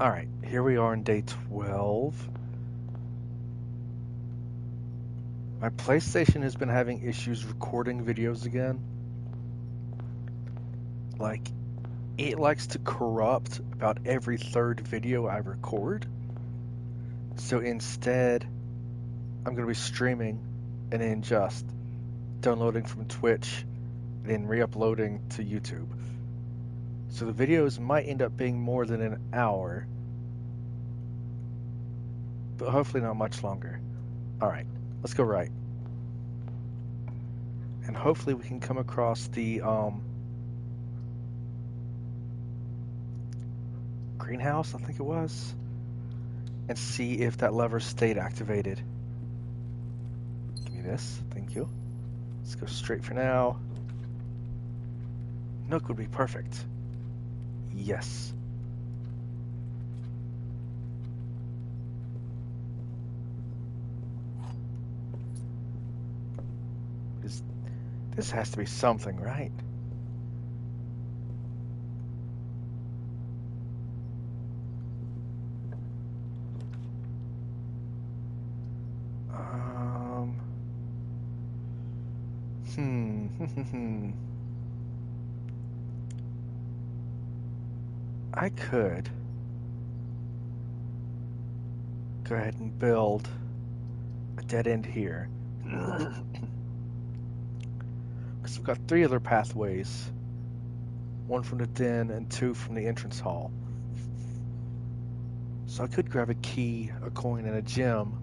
Alright, here we are on day 12. My PlayStation has been having issues recording videos again. Like, it likes to corrupt about every third video I record. So instead, I'm going to be streaming and then just downloading from Twitch and then re-uploading to YouTube. So the videos might end up being more than an hour, but hopefully not much longer. Alright, let's go right. And hopefully we can come across the greenhouse, I think it was, and see if that lever stayed activated. Give me this, thank you. Let's go straight for now. Nook would be perfect. Yes. This has to be something, right? I could go ahead and build a dead end here. Because we've got 3 other pathways. 1 from the den and 2 from the entrance hall. So I could grab a key, a coin, and a gem,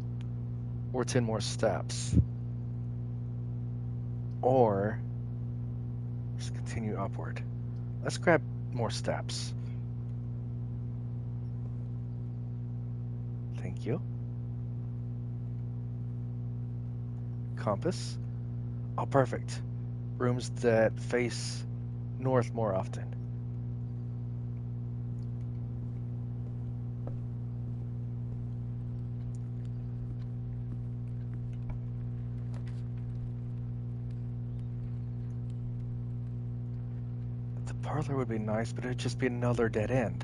or 10 more steps. Or just continue upward. Let's grab more steps. Thank you. Compass. Oh, perfect. Rooms that face north more often. The parlor would be nice, but it'd just be another dead end.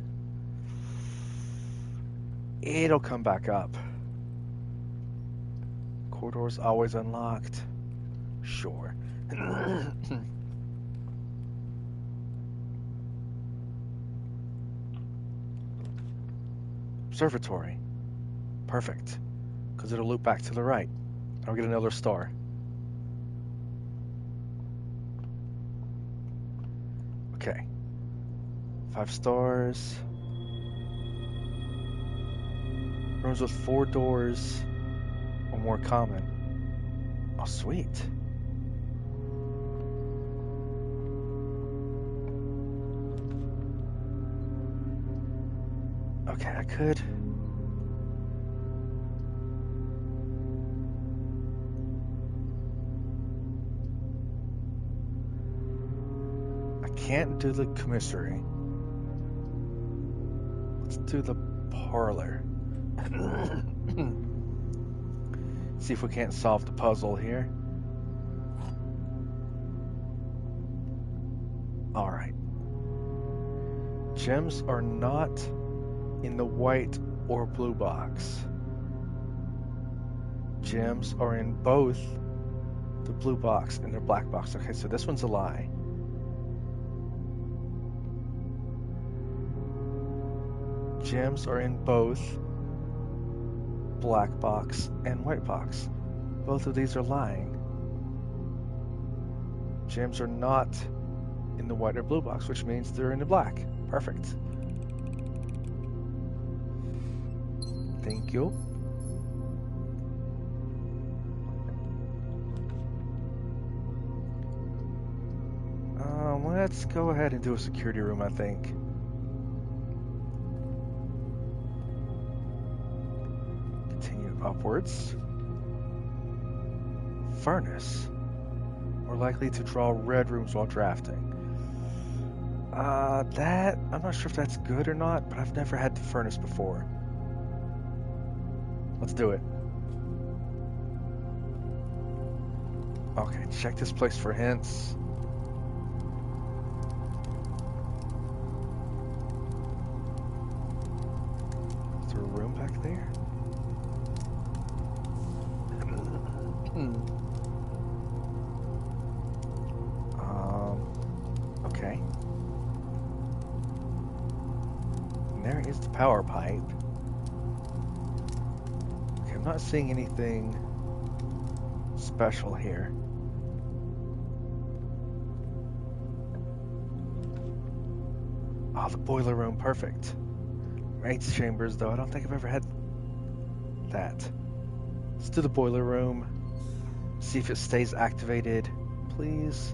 It'll come back up. Corridor's always unlocked. Sure. Observatory. Perfect. Because it'll loop back to the right. I'll get another star. Okay. 5 stars. Rooms with 4 doors or more common. Oh, sweet. Okay, I could. I can't do the commissary. Let's do the parlor. See if we can't solve the puzzle here. Alright. Gems are not in the white or blue box. Gems are in both the blue box and the black box. Okay, so this one's a lie. Gems are in both black box and white box. Both of these are lying. Gems are not in the white or blue box, which means they're in the black. Perfect. Thank you. Let's go ahead and do a security room, I think. Continue upwards. Furnace. More likely to draw red rooms while drafting. I'm not sure if that's good or not, but I've never had the furnace before. Let's do it. Okay, check this place for hints. back there? Okay. And there is the power pipe. Okay, I'm not seeing anything special here. Oh, the boiler room, perfect. Maid's chambers, though, I don't think I've ever had that. Let's do the boiler room. See if it stays activated. Please.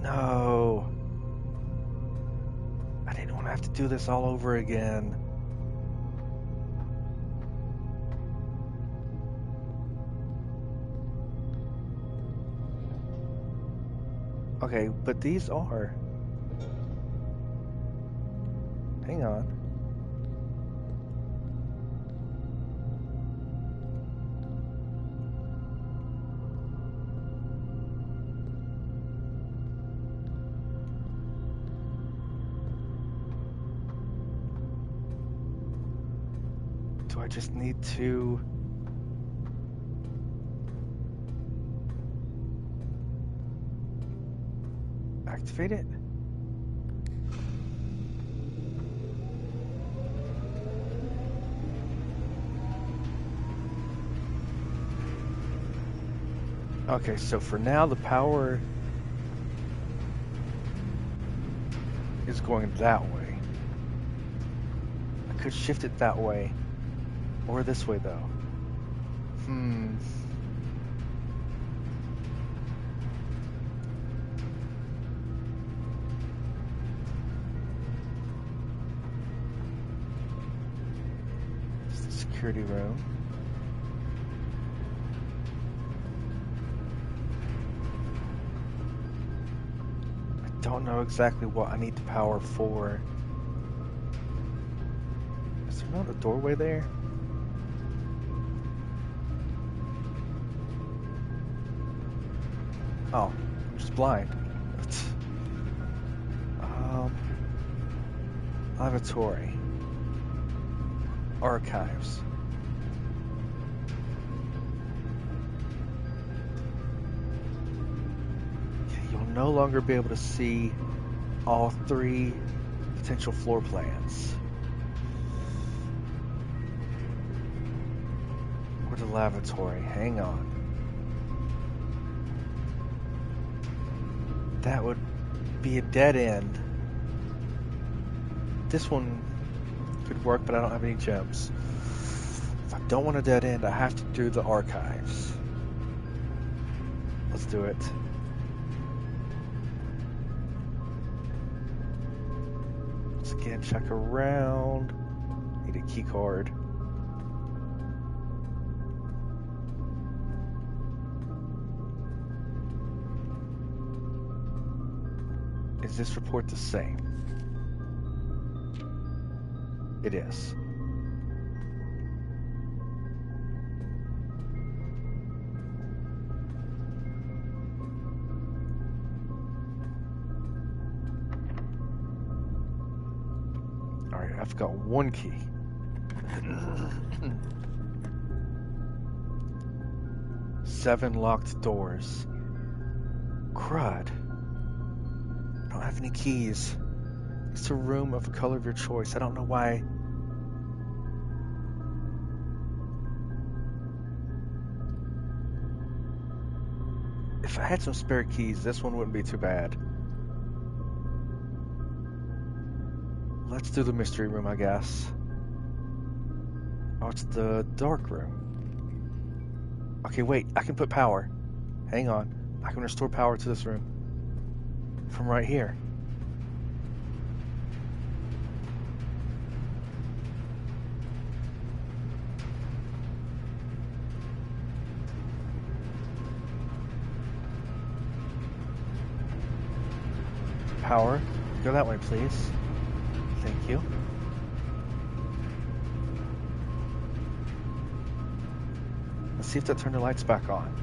No. I didn't want to have to do this all over again. Okay, but these are... Hang on. Do I just need to... activate it? Okay, so for now the power is going that way. I could shift it that way. Or this way, though. It's the security room. I don't know exactly what I need the power for. Is there not a doorway there? Oh, I'm just blind. Lavatory. Archives. Okay, you'll no longer be able to see all 3 potential floor plans. Or the lavatory. Hang on. That would be a dead end. This one could work, but I don't have any gems. If I don't want a dead end, I have to do the archives. Let's do it. Let's again check around. Need a key card. Is this report the same? It is. Alright, I've got 1 key. Seven locked doors. Crud. I don't have any keys. It's a room of a color of your choice. I don't know why. If I had some spare keys, this one wouldn't be too bad. Let's do the mystery room, I guess. Oh, it's the dark room. Okay, wait. I can put power. Hang on. I can restore power to this room. From right here. Power. Go that way, please. Thank you. Let's see if that turned the lights back on.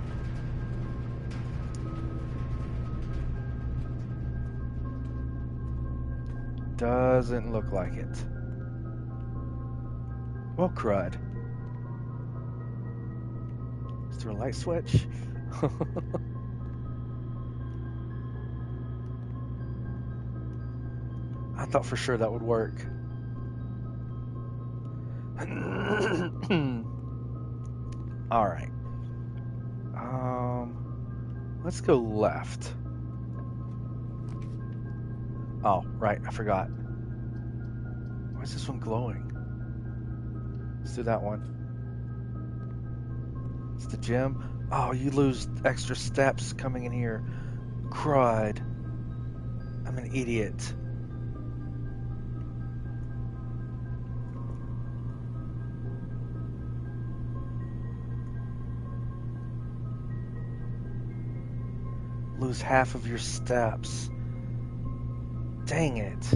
Doesn't look like it. Well, crud. Is there a light switch? I thought for sure that would work. Alright. Let's go left. Oh, right, I forgot. Why is this one glowing? Let's do that one. It's the gym. Oh, you lose extra steps coming in here. Crud. I'm an idiot. Lose half of your steps. Dang it.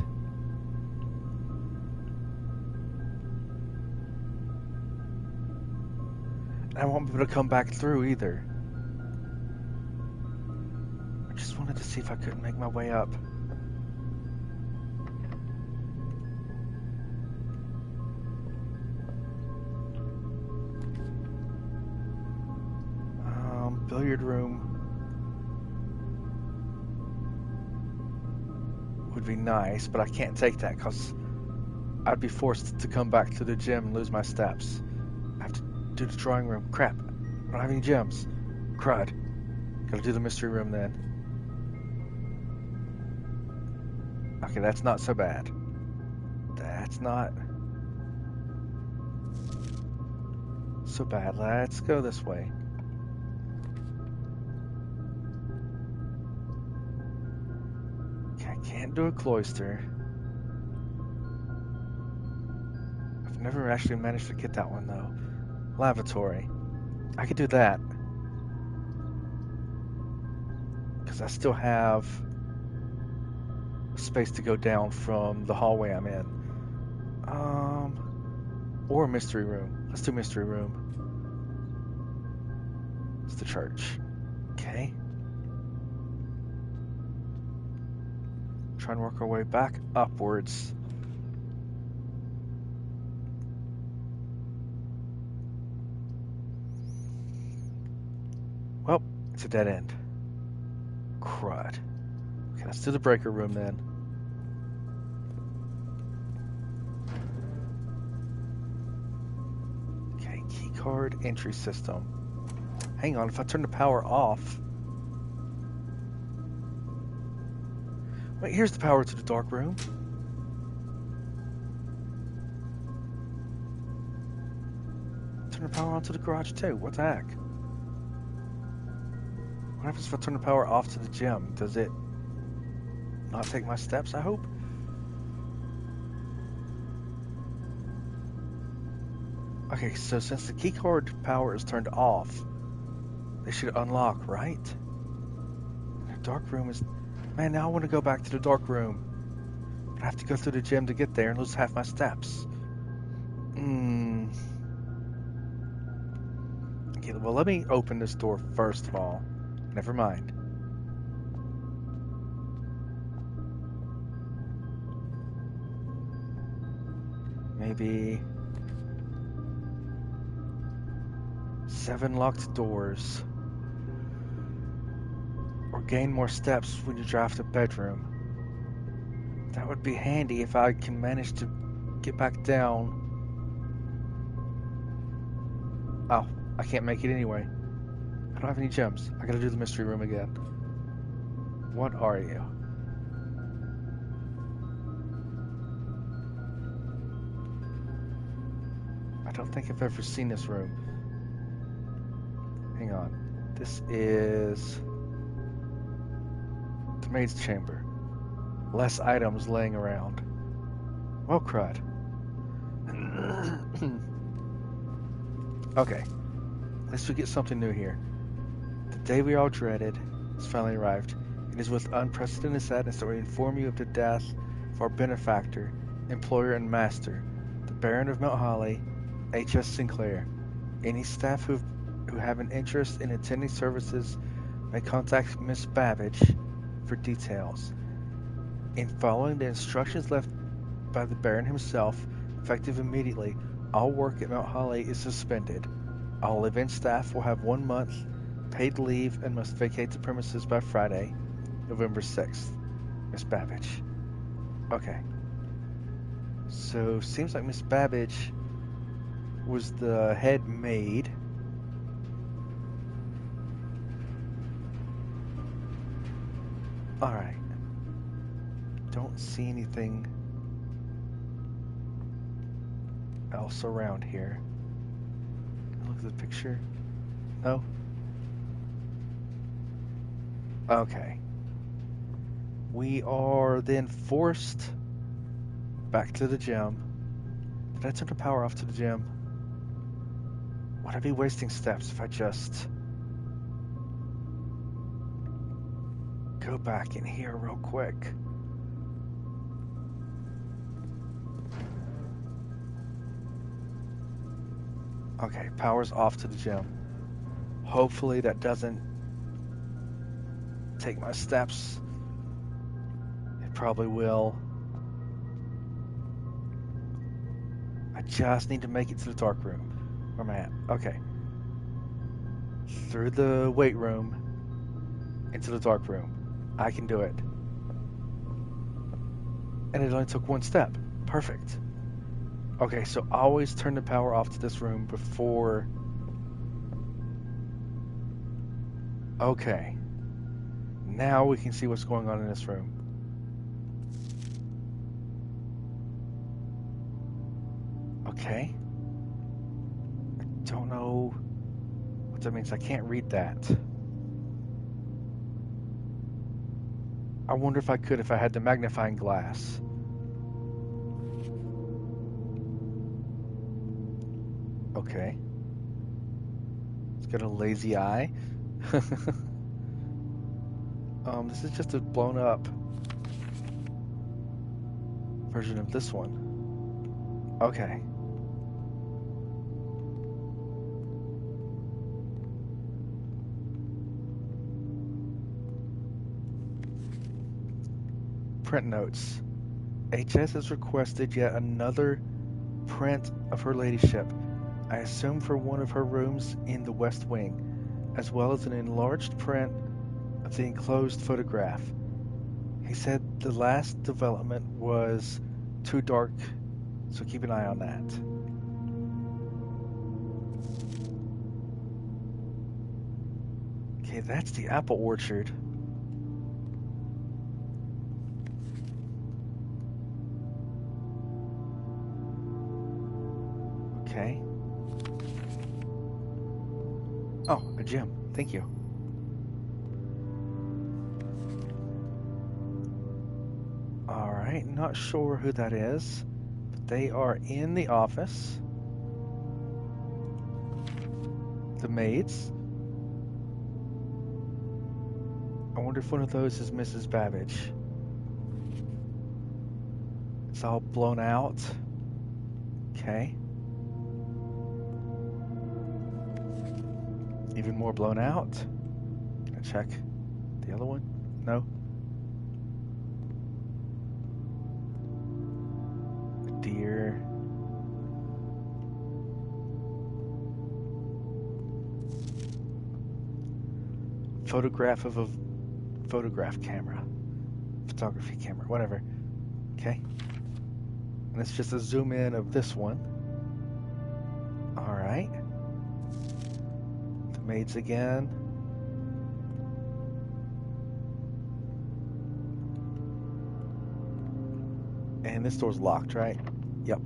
I won't be able to come back through either. I just wanted to see if I couldn't make my way up. Billiard room would be nice, but I can't take that because I'd be forced to come back to the gym and lose my steps. I have to do the drawing room. Crap. I don't have any gems. Crud. Gotta do the mystery room then. Okay, that's not so bad. That's not so bad. Let's go this way. Okay, I can't do a cloister. I've never actually managed to get that one though. Lavatory. I could do that. Because I still have space to go down from the hallway I'm in. Or mystery room. Let's do mystery room. It's the church. Okay. Try and work our way back upwards. Well, it's a dead end. Crud. Okay, let's do the breaker room then. Okay, keycard entry system. Hang on, if I turn the power off... Wait, here's the power to the dark room. Turn the power on to the garage too. What the heck? What happens if I turn the power off to the gym? Does it not take my steps, I hope? Okay, so since the keycard power is turned off, they should unlock, right? The dark room is... Man, now I want to go back to the dark room. But I have to go through the gym to get there and lose half my steps. Okay, well, let me open this door first of all. Never mind. Maybe... 7 locked doors. Or gain more steps when you draft a bedroom. That would be handy if I can manage to get back down. Oh, I can't make it anyway. I don't have any gems. I gotta do the mystery room again. What are you? I don't think I've ever seen this room. Hang on. This is... the maid's chamber. Less items laying around. Well, crud. Okay. At least we get something new here. The day we all dreaded has finally arrived. It is with unprecedented sadness that we inform you of the death of our benefactor, employer, and master, the Baron of Mount Holly, H.S. Sinclair. Any staff who have an interest in attending services may contact Miss Babbage for details. In following the instructions left by the Baron himself, effective immediately, All work at Mount Holly is suspended. All event staff will have 1 month paid leave and must vacate the premises by Friday, November 6th. Miss Babbage. Okay. So, seems like Miss Babbage was the head maid. Alright. Don't see anything else around here. Look at the picture. No? Okay. We are then forced back to the gym. Did I turn the power off to the gym? Would I be wasting steps if I just go back in here real quick? Okay, power's off to the gym. Hopefully that doesn't take my steps. It probably will. I just need to make it to the dark room. Where am I at? Okay. Through the weight room into the dark room. I can do it. And it only took 1 step. Perfect. Okay, so always turn the power off to this room before... Okay. Now we can see what's going on in this room. Okay. I don't know what that means. I can't read that. I wonder if I could if I had the magnifying glass. Okay. It's got a lazy eye. This is just a blown up version of this one. Okay. Print notes. HS has requested yet another print of her ladyship. I assume for one of her rooms in the West Wing, as well as an enlarged print of the enclosed photograph. He said the last development was too dark, so keep an eye on that. Okay, that's the apple orchard. Okay. Oh, a gym. Thank you. Alright, not sure who that is, but they are in the office. The maids. I wonder if one of those is Mrs. Babbage. It's all blown out. Okay. Even more blown out. Can I check the other one? No. A deer. Photograph of a photograph camera. Photography camera, whatever. Okay. And it's just a zoom in of this one. Alright. The maids again. And this door's locked, right? Yep.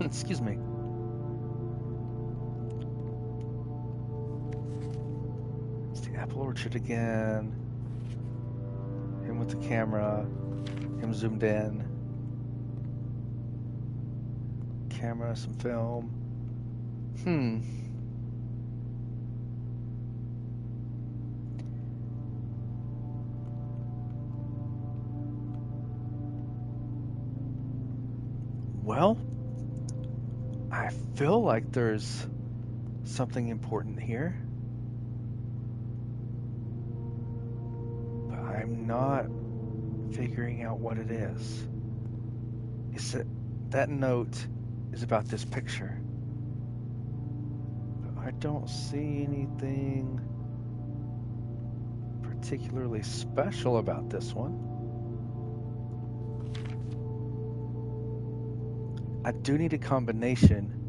Excuse me. It's the apple orchard again. Him with the camera. Him zoomed in. Camera, some film. Well, I feel like there's something important here. But I'm not figuring out what it is. Is it that note is about this picture? But I don't see anything particularly special about this one. I do need a combination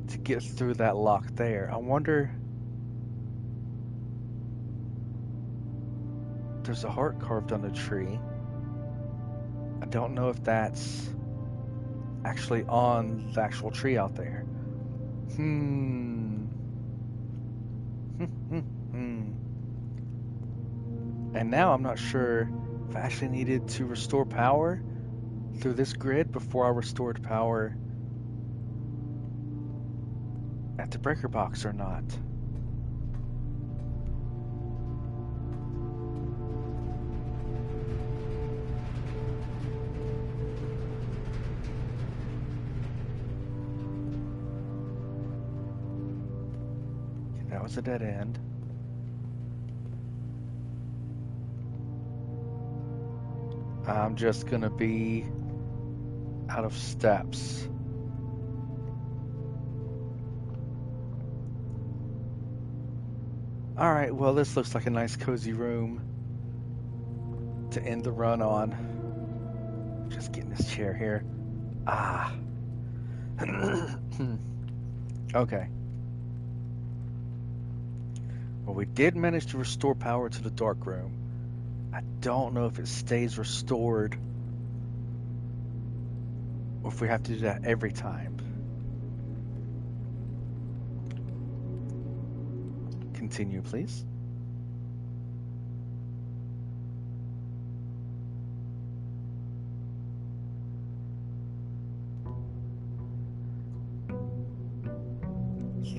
to get through that lock there. I wonder... There's a heart carved on the tree. I don't know if that's actually on the actual tree out there. And now I'm not sure if I actually needed to restore power through this grid before I restored power at the breaker box or not. Okay, that was a dead end. I'm just gonna be out of steps. Alright, well, this looks like a nice cozy room to end the run on. Just getting this chair here. Ah. Okay. Well, we did manage to restore power to the dark room. I don't know if it stays restored or if we have to do that every time. Continue, please.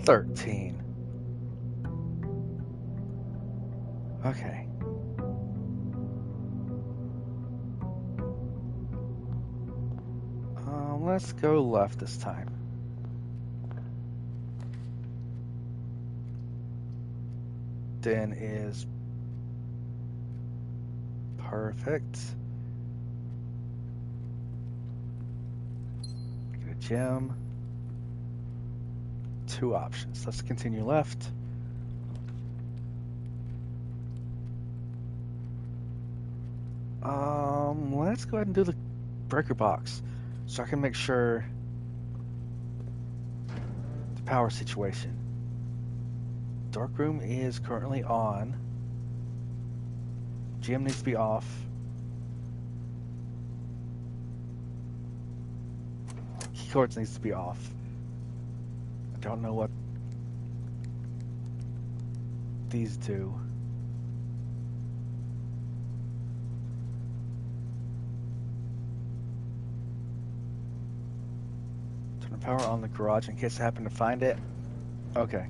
$13. Okay. Let's go left this time. Den is perfect. Get a gem. 2 options. Let's continue left. Let's go ahead and do the breaker box so I can make sure the power situation. Dark room is currently on. Gem needs to be off. Keycards needs to be off. I don't know what these do. Turn the power on the garage in case I happen to find it. Okay.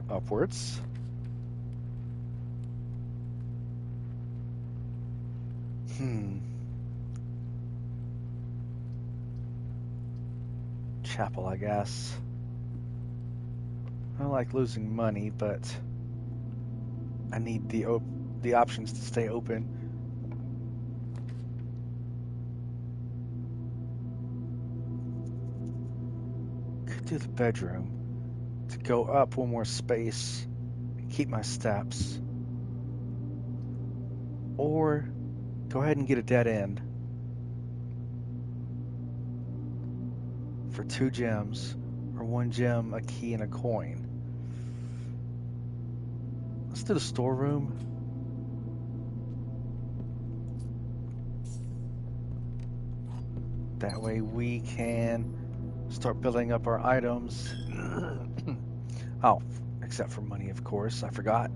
Upwards. Chapel, I guess. I don't like losing money, but I need the options to stay open. Could do the bedroom to go up one more space and keep my steps. Or go ahead and get a dead end for 2 gems, or 1 gem, a key, and a coin. Let's do the storeroom. That way we can start building up our items. Oh, except for money, of course. I forgot.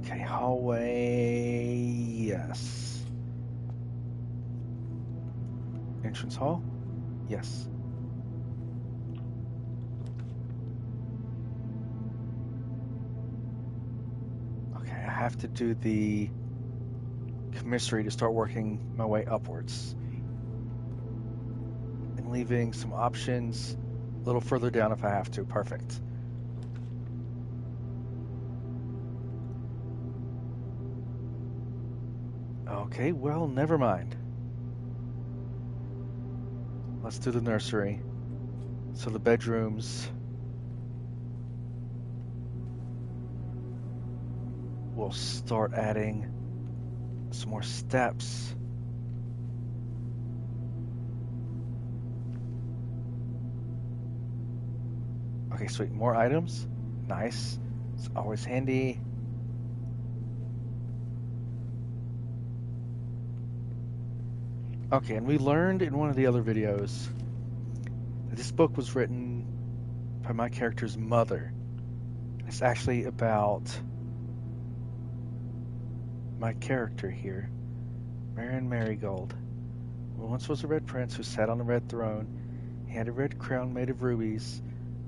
Okay, hallway. Yes. Entrance hall? Yes. have to do the commissary to start working my way upwards. And leaving some options a little further down if I have to. Perfect. Okay, well, never mind. Let's do the nursery. So the bedrooms will start adding some more steps. Okay, sweet. More items. Nice. It's always handy. Okay, and we learned in one of the other videos that this book was written by my character's mother. It's actually about my character here, Marin Marigold. Well, once was a red prince who sat on a red throne. He had a red crown made of rubies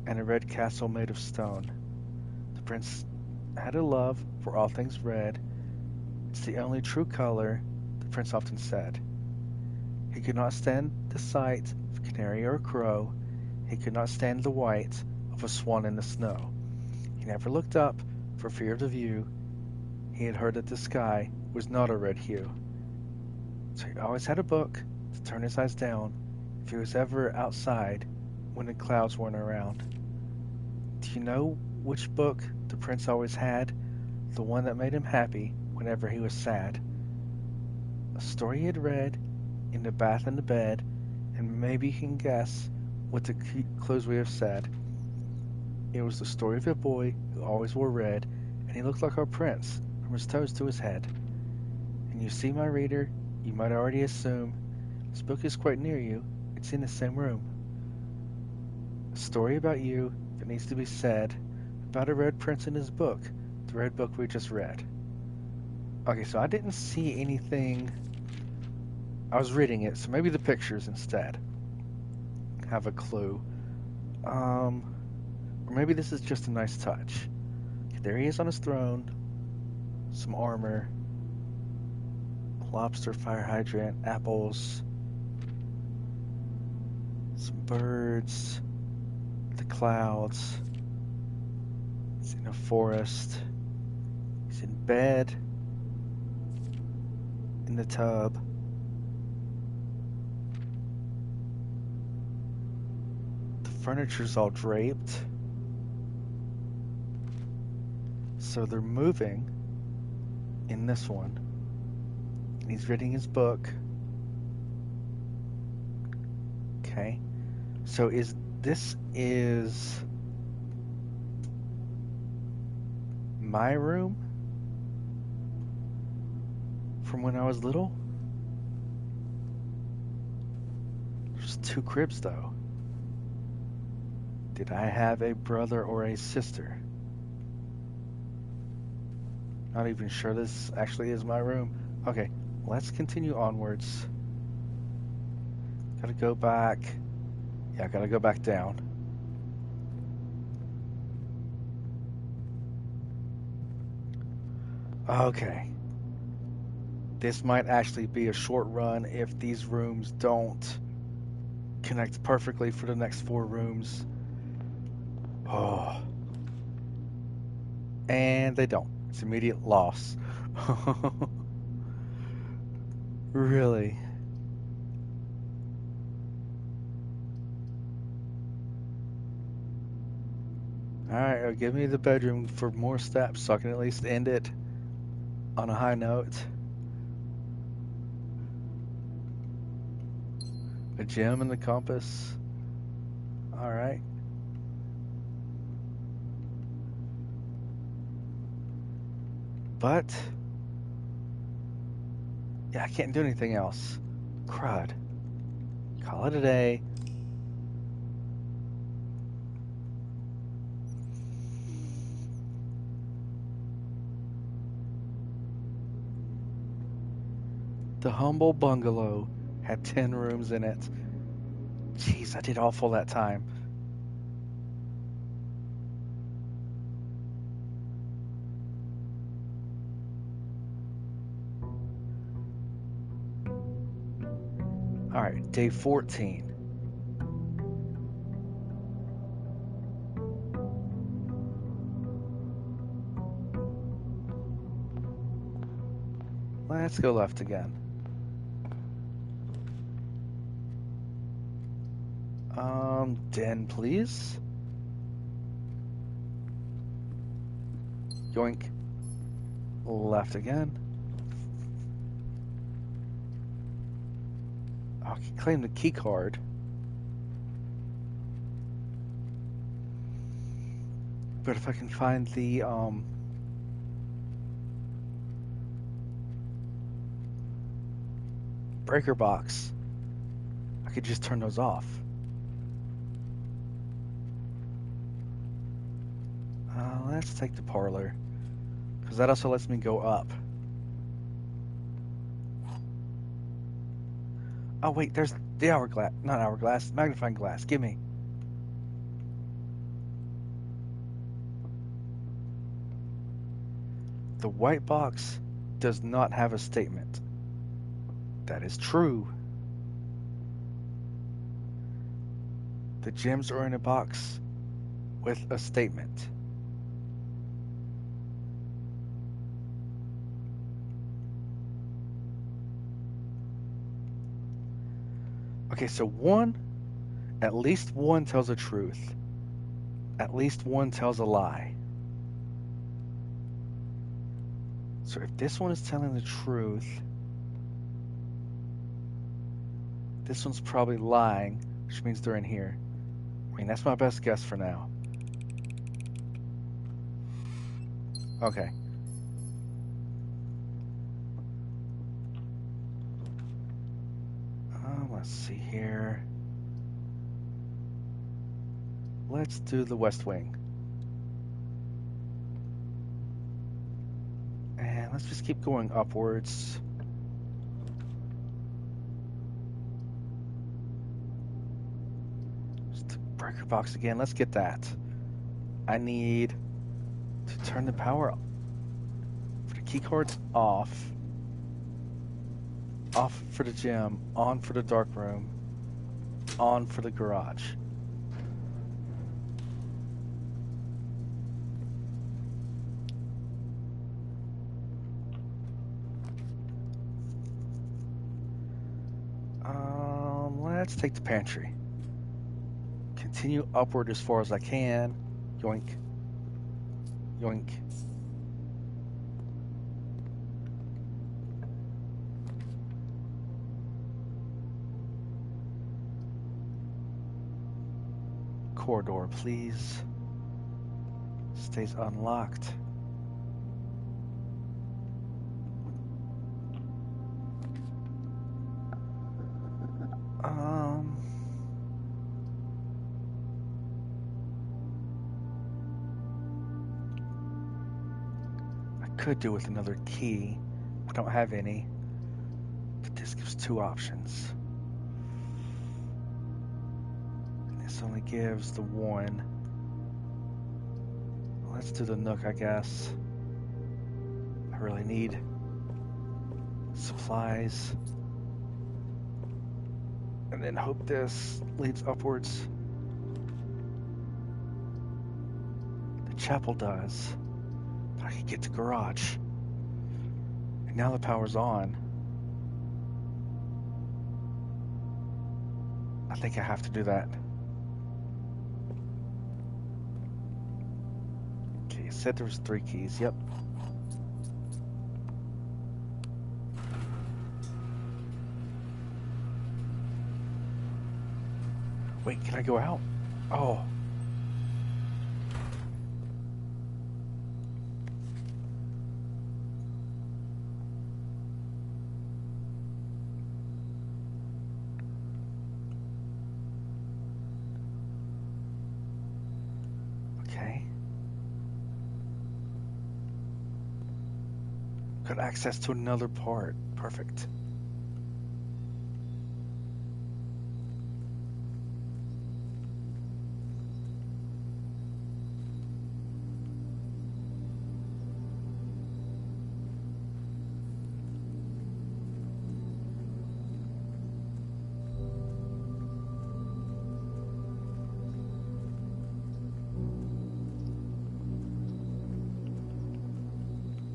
and a red castle made of stone. The prince had a love for all things red. It's the only true color, the prince often said. He could not stand the sight of a canary or a crow. He could not stand the white of a swan in the snow. He never looked up for fear of the view. He had heard that the sky was not a red hue. So he always had a book to turn his eyes down if he was ever outside when the clouds weren't around. Do you know which book the prince always had? The one that made him happy whenever he was sad. A story he had read in the bath and the bed, and maybe you can guess what the clues we have said. It was the story of a boy who always wore red, and he looked like our prince from his toes to his head. And you see, my reader, you might already assume this book is quite near you. It's in the same room. A story about you, if it needs to be said, about a red prince in his book, the red book we just read. Okay, so I didn't see anything. I was reading it, so maybe the pictures instead have a clue. Or maybe this is just a nice touch. Okay, there he is on his throne. Some armor. Lobster, fire hydrant, apples. Some birds. The clouds. He's in a forest. He's in bed. In the tub. The furniture's all draped. So they're moving in this one. And he's reading his book. Okay. So this is my room from when I was little? There's 2 cribs though. Did I have a brother or a sister? Not even sure this actually is my room. Okay, let's continue onwards. Gotta go back. Yeah, I gotta go back down. Okay. This might actually be a short run if these rooms don't connect perfectly for the next 4 rooms. Oh. And they don't. It's immediate loss. Really? Alright, give me the bedroom for more steps so I can at least end it on a high note. A gem and the compass. Alright. But yeah, I can't do anything else. Crud. Call it a day. The humble bungalow had 10 rooms in it. Jeez, I did awful that time. Day 14. Let's go left again. Den, please. Yoink. Left again. I can claim the key card. But if I can find the breaker box, I could just turn those off. Let's take the parlor, because that also lets me go up. Oh wait, there's the hourglass, not hourglass, magnifying glass. Give me. The white box does not have a statement. That is true. The gems are in a box with a statement. Okay, so at least one tells the truth. At least one tells a lie. So if this one is telling the truth, this one's probably lying, which means they're in here. I mean, that's my best guess for now. Okay. Let's see here. Let's do the West Wing. And let's just keep going upwards. Just the breaker box again. Let's get that. I need to turn the power for the key cards off. Off for the gym, on for the dark room, on for the garage. Let's take the pantry. Continue upward as far as I can. Yoink. Yoink. Corridor, please. Stays unlocked. I could do with another key. I don't have any. But this gives two options. This only gives the one. Let's do the Nook, I guess. I really need supplies. And then hope this leads upwards. The chapel does. But I can get to garage. And now the power's on. I think I have to do that. Okay, you said there was 3 keys. Yep. Wait, can I go out? Oh. Okay. Got access to another part. Perfect.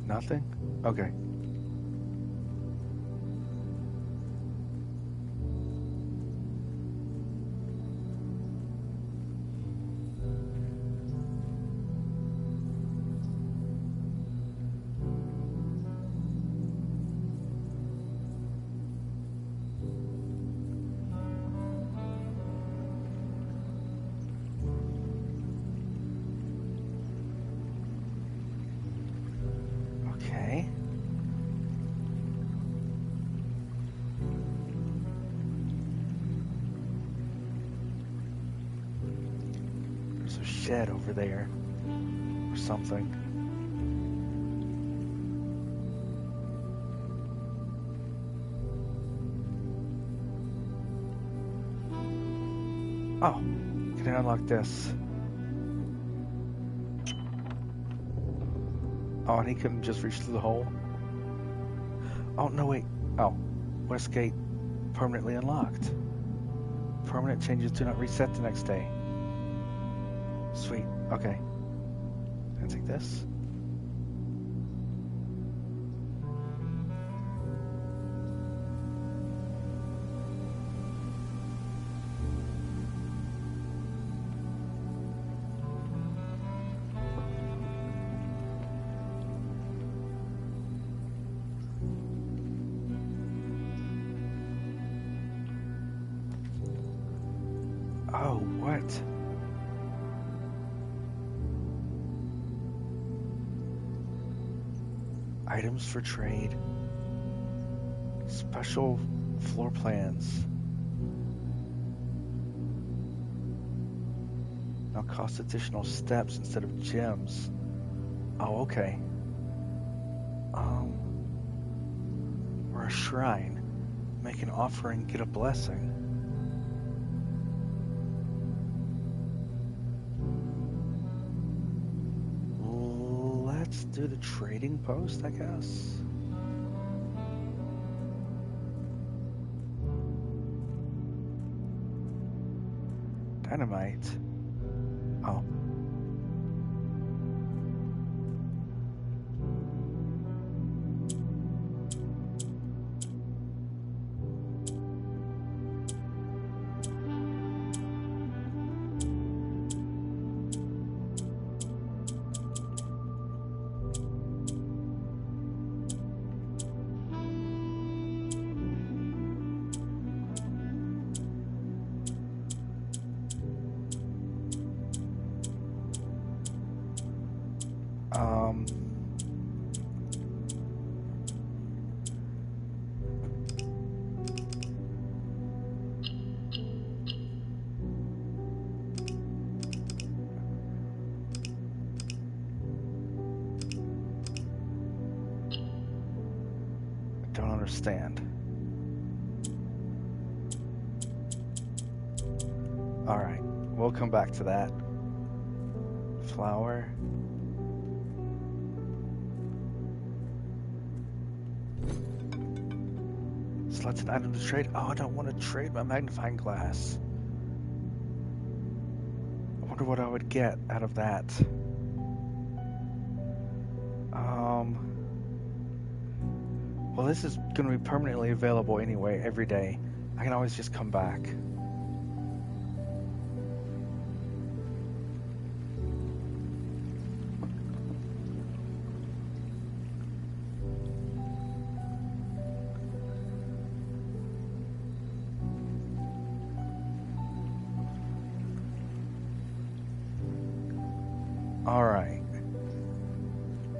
Nothing? Okay. Okay. There's a shed over there. Or something. Oh, can I unlock this? Oh, and he couldn't just reach through the hole? Oh, no, wait. Oh, Westgate permanently unlocked. Permanent changes do not reset the next day. Sweet. Okay. Can I take this? Oh, what? Items for trade. Special floor plans. Now cost additional steps instead of gems. Oh, okay. Or a shrine. Make an offering, get a blessing. Let's do the trading post, I guess. Dynamite. Oh. Don't understand. Alright, we'll come back to that. Flower. Select an item to trade. Oh, I don't want to trade my magnifying glass. I wonder what I would get out of that. Well, this is going to be permanently available anyway, every day. I can always just come back. Alright.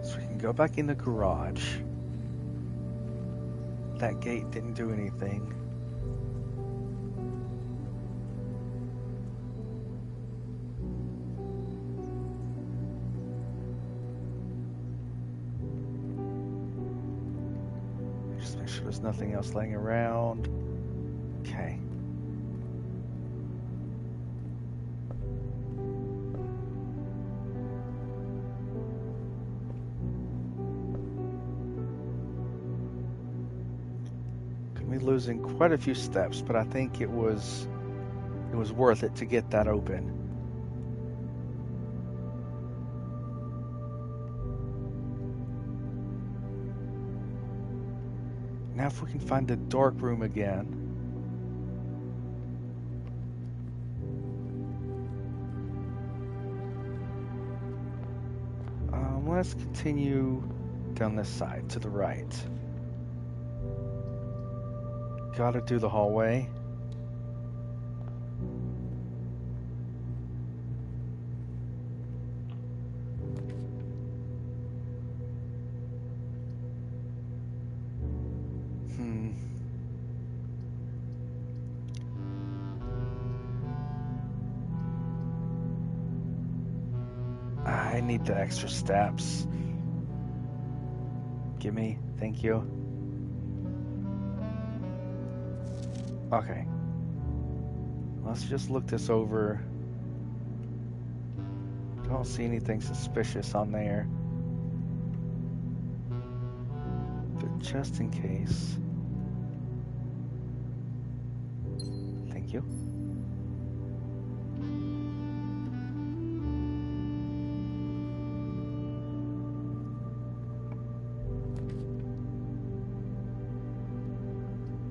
So we can go back in the garage. That gate didn't do anything. Just make sure there's nothing else laying around. Okay. Losing quite a few steps, but I think it was worth it to get that open. Now if we can find the dark room again. Let's continue down this side to the right. Gotta do the hallway. I need the extra steps. Gimme, thank you. Okay. Let's just look this over. Don't see anything suspicious on there. But just in case. Thank you.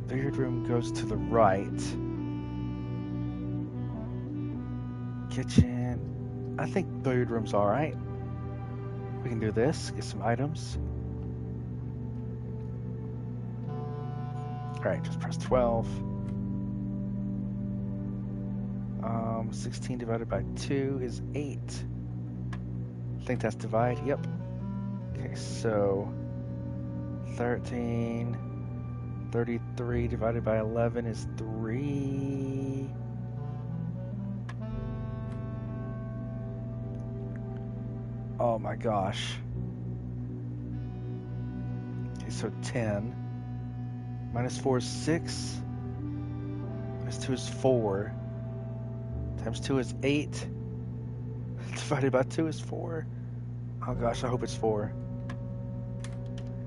Billiard room goes to the right. Kitchen. I think billiard room's alright. We can do this, get some items. Alright, just press 12. 16 divided by 2 is 8. I think that's divide, yep. Okay, so 13, 33 divided by 11 is 3. Oh my gosh. Okay, so 10. Minus 4 is 6. Minus 2 is 4. Times 2 is 8. Divided by 2 is 4. Oh gosh, I hope it's 4.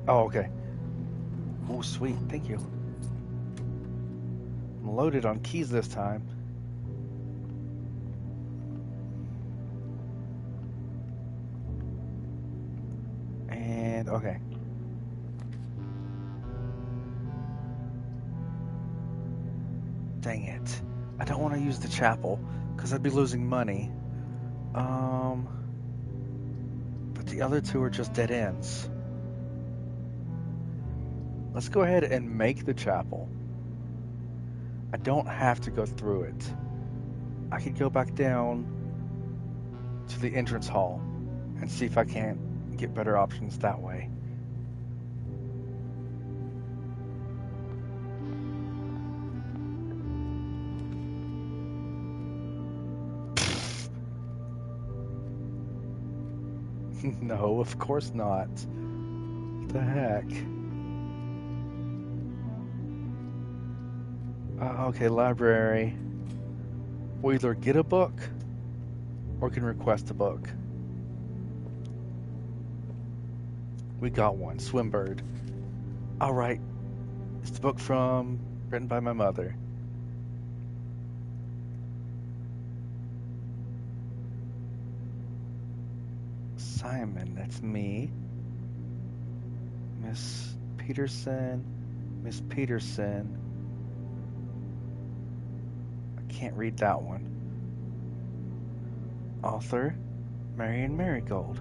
Oh, okay. Oh, sweet. Thank you. I'm loaded on keys this time. And, okay. Dang it. I don't want to use the chapel, because I'd be losing money. But the other two are just dead ends. Let's go ahead and make the chapel. I don't have to go through it. I could go back down to the entrance hall and see if I can't get better options that way. No, of course not. What the heck? Okay, library. We'll either get a book or can request a book. We got one, Swimbird. Alright, it's the book written by my mother. Simon, that's me. Miss Peterson. I can't read that one. Author, Marion Marigold.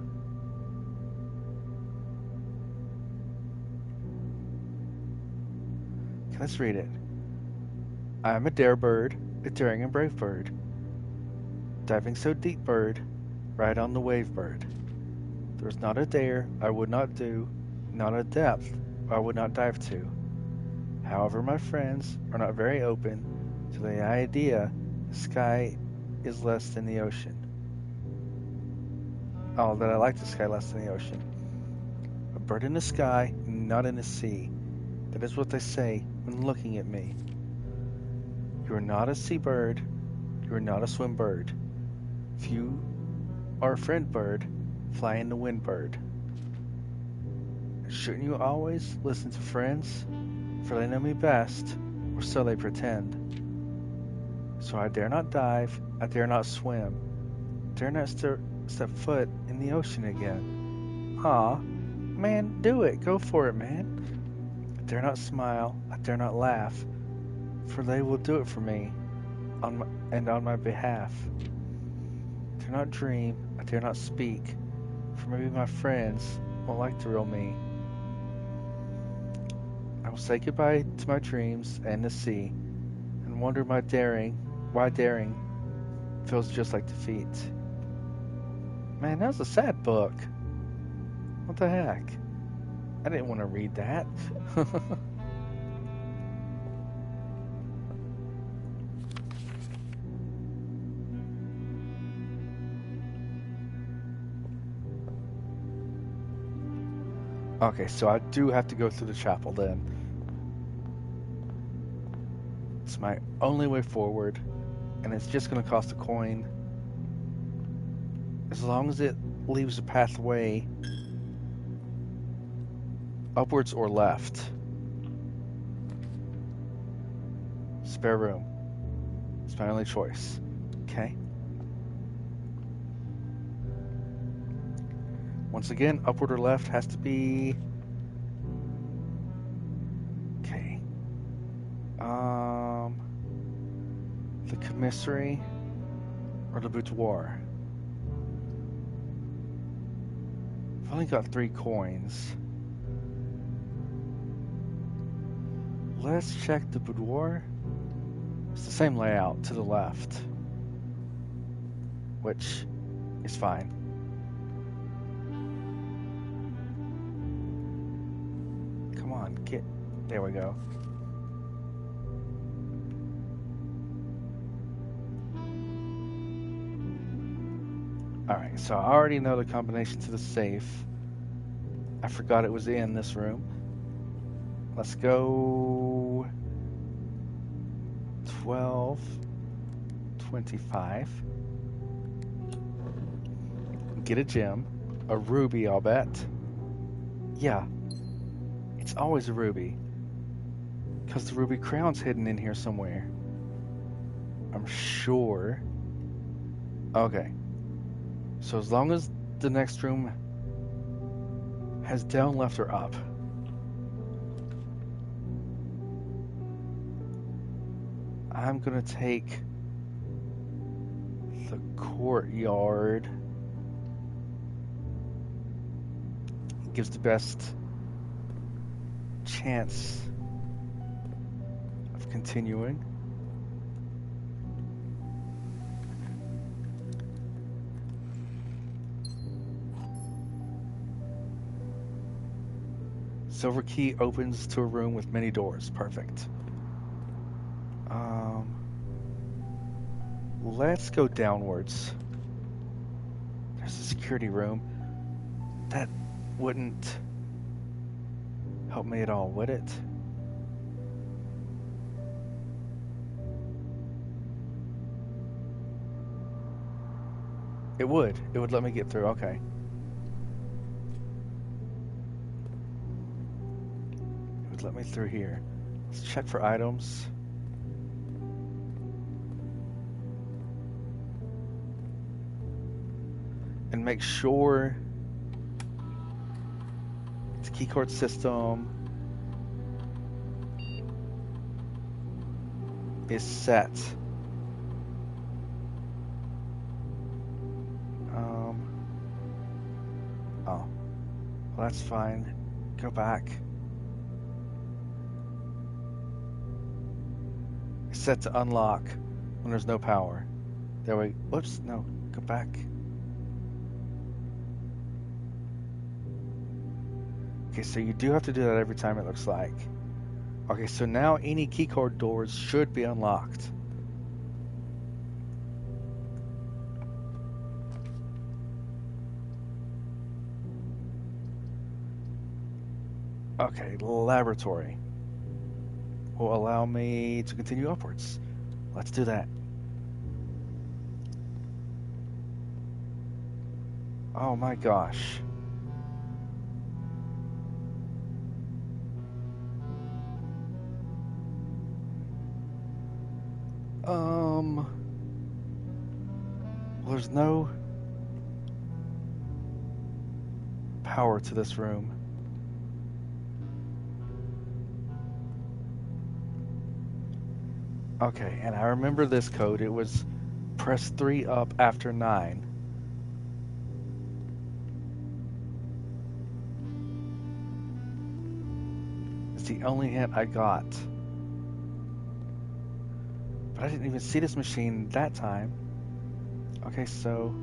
Okay, let's read it. I am a dare bird, a daring and brave bird. Diving so deep bird, ride on the wave bird. There's not a dare I would not do, not a depth I would not dive to. However, my friends are not very open to the idea the sky is less than the ocean. Oh, that I like the sky less than the ocean. A bird in the sky, not in the sea. That is what they say when looking at me. You are not a seabird. You are not a swim bird. If you are a friend bird, fly in the wind bird. Shouldn't you always listen to friends? For they know me best, or so they pretend. So I dare not dive, I dare not swim, dare not step foot in the ocean again. Aw, man, do it, go for it, man. dare not smile, I dare not laugh, for they will do it for me, on my behalf. I dare not dream, I dare not speak, for maybe my friends won't like the real me. I will say goodbye to my dreams and the sea, and wonder why daring feels just like defeat. Man, that was a sad book. What the heck? I didn't want to read that. Okay, so I do have to go through the chapel then. It's my only way forward, and it's just going to cost a coin. As long as it leaves a pathway upwards or left. Spare room. It's my only choice. Okay. Once again, upward or left has to be... Okay. The commissary or the boudoir? I've only got 3 coins. Let's check the boudoir. It's the same layout to the left, which is fine. Come on, get... There we go. Alright, so I already know the combination to the safe. I forgot it was in this room. Let's go 12, 25. Get a gem. A ruby, I'll bet. Yeah. It's always a ruby. Because the ruby crown's hidden in here somewhere. I'm sure. Okay. So as long as the next room has down, left, or up. I'm gonna take the courtyard. It gives the best chance of continuing. Silver key opens to a room with many doors. Perfect. Let's go downwards. There's a security room. That wouldn't help me at all, would it? It would. It would let me get through. Okay. It would let me through here. Let's check for items. And make sure the keycard system is set. Oh, well, that's fine. Go back. It's set to unlock when there's no power. There we. Whoops. No. Go back. Okay, so you do have to do that every time, it looks like. Okay, so now any keycard doors should be unlocked. Okay, laboratory will allow me to continue upwards. Let's do that. Oh my gosh. Well, there's no power to this room. Okay, and I remember this code. It was press 3 up after 9. It's the only hint I got. But I didn't even see this machine that time. Okay, so...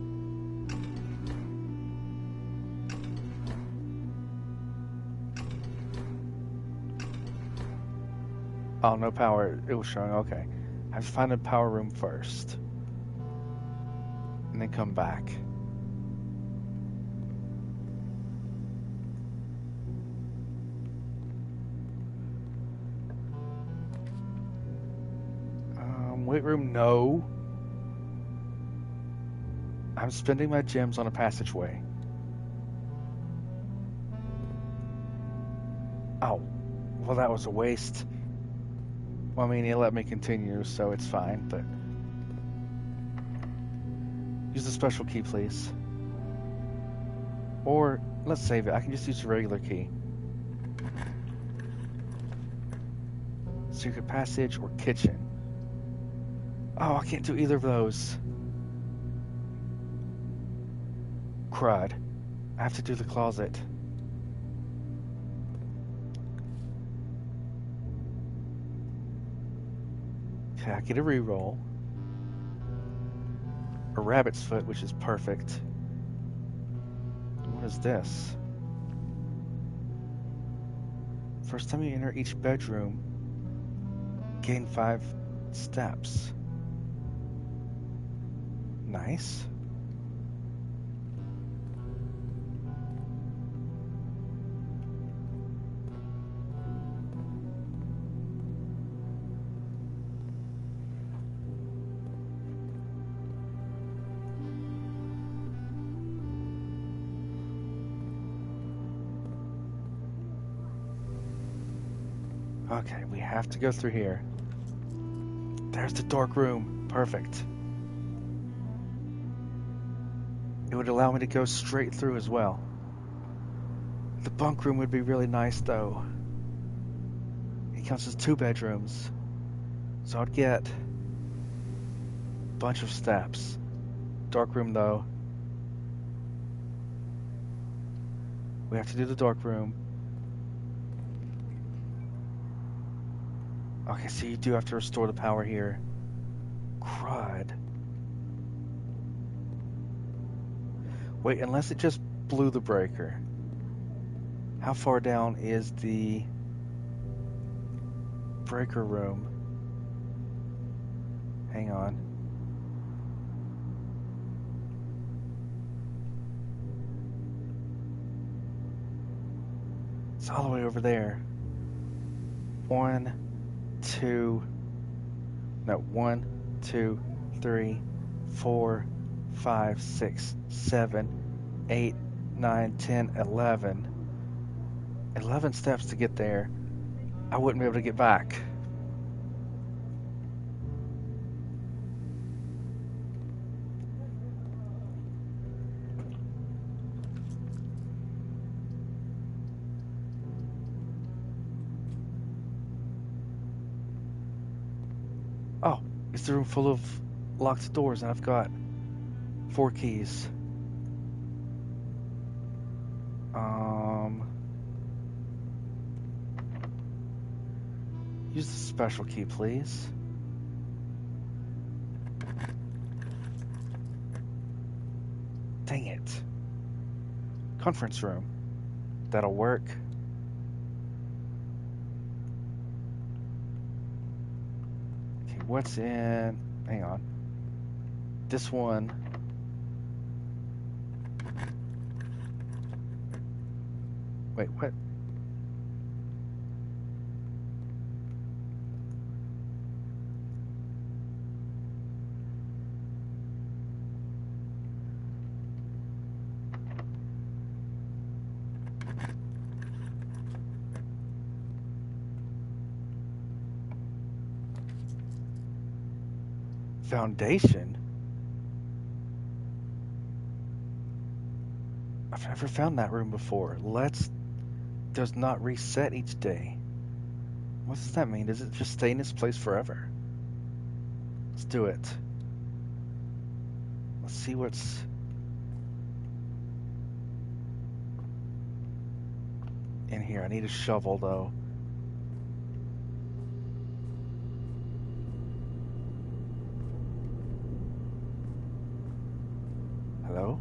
Oh, no power. It was showing. Okay. I have to find a power room first. And then come back. Weight room, no. I'm spending my gems on a passageway. Oh, well, that was a waste. Well, I mean, it let me continue, so it's fine, but... Use the special key, please. Or, let's save it. I can just use the regular key. Secret passage or kitchen. Oh, I can't do either of those. Crud. I have to do the closet. Okay, I get a reroll. A rabbit's foot, which is perfect. What is this? First time you enter each bedroom, gain 5 steps. Nice. Okay, we have to go through here. There's the dark room. Perfect. It would allow me to go straight through as well. The bunk room would be really nice, though. It counts as 2 bedrooms. So I'd get a bunch of steps. Dark room, though. We have to do the dark room. Okay, so you do have to restore the power here. Crud. Wait, unless it just blew the breaker. How far down is the breaker room? Hang on. It's all the way over there. 1, 2, 3, 4, 5, 6, 7, 8, 9, 10, 11. 11 steps to get there. I wouldn't be able to get back. Oh, it's the room full of locked doors, and I've got 4 keys. Use the special key, please. Dang it. Conference room. That'll work. Okay, what's in... Hang on. This one... Wait, what? Foundation? I've never found that room before. Does not reset each day. What does that mean? Does it just stay in this place forever? Let's do it. Let's see what's in here. I need a shovel, though. Hello?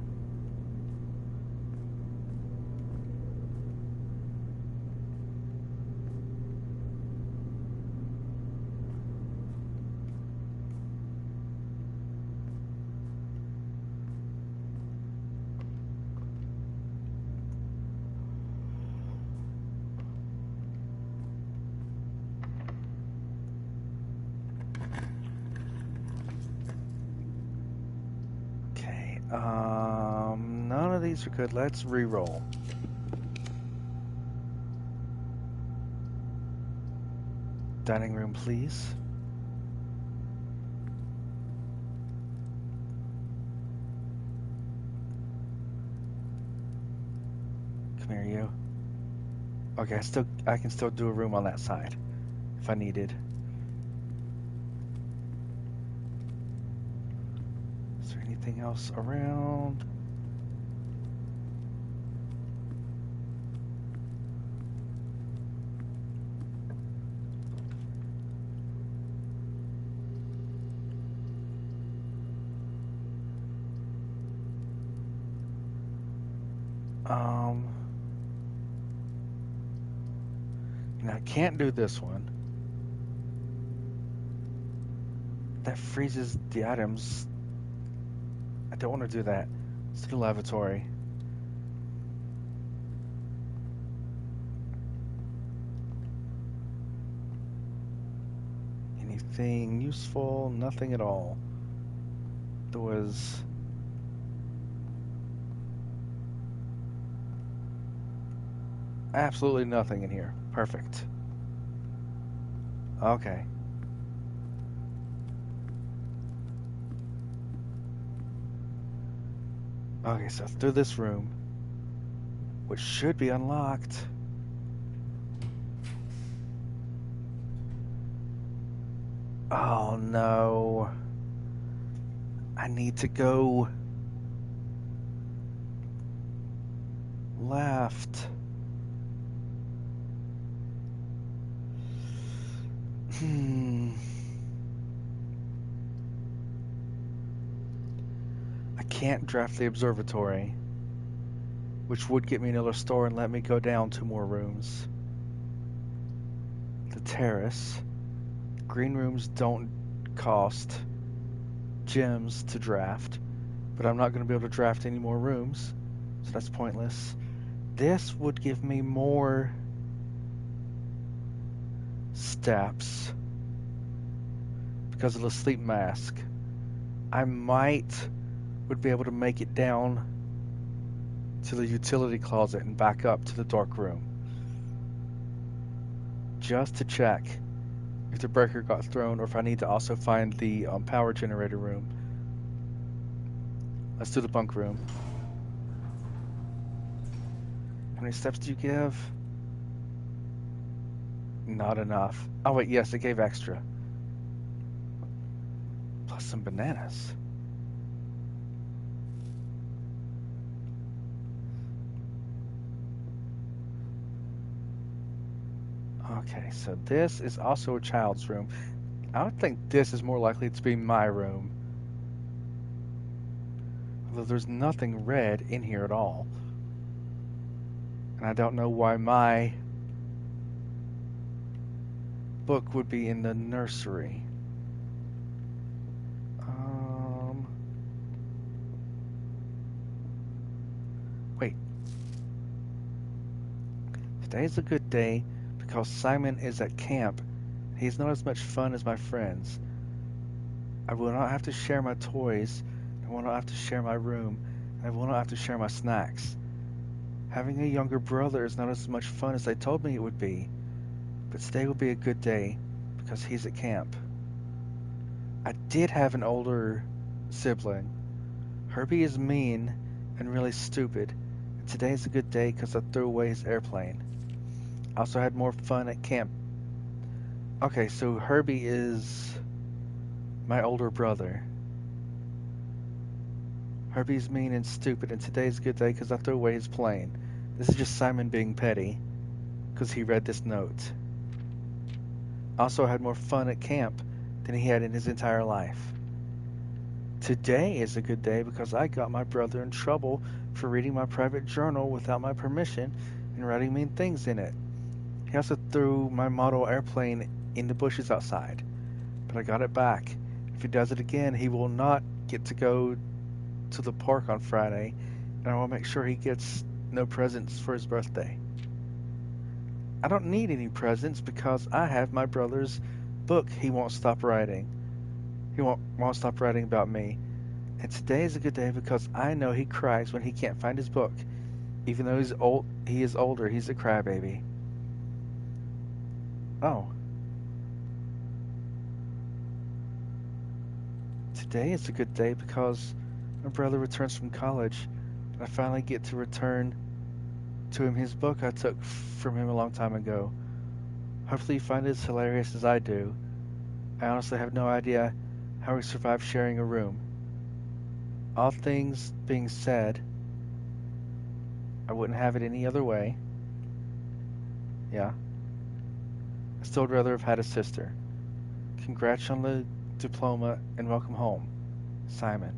Okay, none of these are good. Let's re-roll. Dining room, please. Come here, you. Okay, I can still do a room on that side if I needed. Is there anything else around? And I can't do this one. That freezes the items. I don't want to do that. Let's do lavatory. Anything useful? Nothing at all. There was... absolutely nothing in here. Perfect. Okay. Okay, so through this room, which should be unlocked. Oh no. I need to go left. I can't draft the observatory, which would get me another store and let me go down 2 more rooms. The terrace. Green rooms don't cost gems to draft, but I'm not going to be able to draft any more rooms, so that's pointless. This would give me more steps because of the sleep mask. I would be able to make it down to the utility closet and back up to the dark room just to check if the breaker got thrown or if I need to also find the power generator room. Let's do the bunk room. How many steps do you give? Not enough. Oh wait, yes, it gave extra. Plus some bananas. Okay, so this is also a child's room. I would think this is more likely to be my room. Although there's nothing red in here at all. And I don't know why my book would be in the nursery. Wait. Today's a good day because Simon is at camp. He's not as much fun as my friends. I will not have to share my toys. I will not have to share my room. I will not have to share my snacks. Having a younger brother is not as much fun as they told me it would be. But today will be a good day because he's at camp. I did have an older sibling. Herbie is mean and really stupid. And today is a good day because I threw away his airplane. I also had more fun at camp. Okay, so Herbie is My older brother. Herbie's mean and stupid, and today's a good day because I threw away his plane. This is just Simon being petty because he read this note. Also had more fun at camp than he had in his entire life. Today is a good day because I got my brother in trouble for reading my private journal without my permission and writing mean things in it. He also threw my model airplane in the bushes outside, but I got it back. If he does it again, he will not get to go to the park on Friday, and I will make sure he gets no presents for his birthday. I don't need any presents because I have my brother's book he won't stop writing. He won't stop writing about me. And today is a good day because I know he cries when he can't find his book. Even though he is older, he's a crybaby. Oh. Today is a good day because my brother returns from college, and I finally get to return to him his book I took from him a long time ago. Hopefully you find it as hilarious as I do. I honestly have no idea how we survived sharing a room. All things being said, I wouldn't have it any other way. Yeah. I still would rather have had a sister. Congrats on the diploma and welcome home, Simon.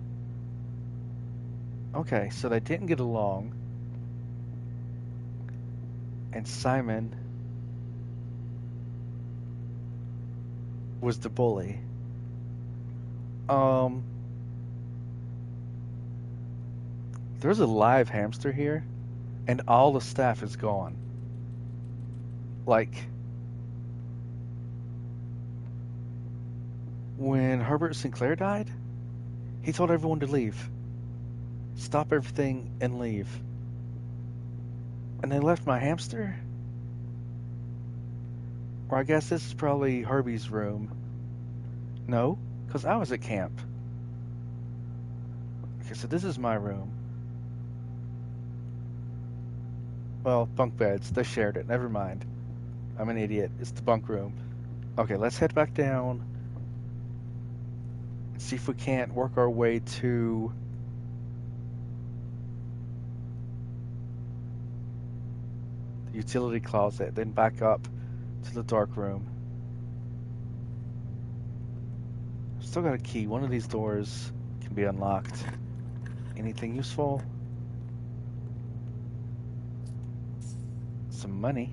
Okay, so they didn't get along, and Simon was the bully. There's a live hamster here, and all the staff is gone. Like, when Herbert Sinclair died, he told everyone to leave. Stop everything and leave. And they left my hamster? Or I guess this is probably Herbie's room. No, because I was at camp. Okay, so this is my room. Well, bunk beds. They shared it. Never mind. I'm an idiot. It's the bunk room. Okay, let's head back down and see if we can't work our way to the utility closet, then back up to the dark room. Still got a key. One of these doors can be unlocked. Anything useful? Some money.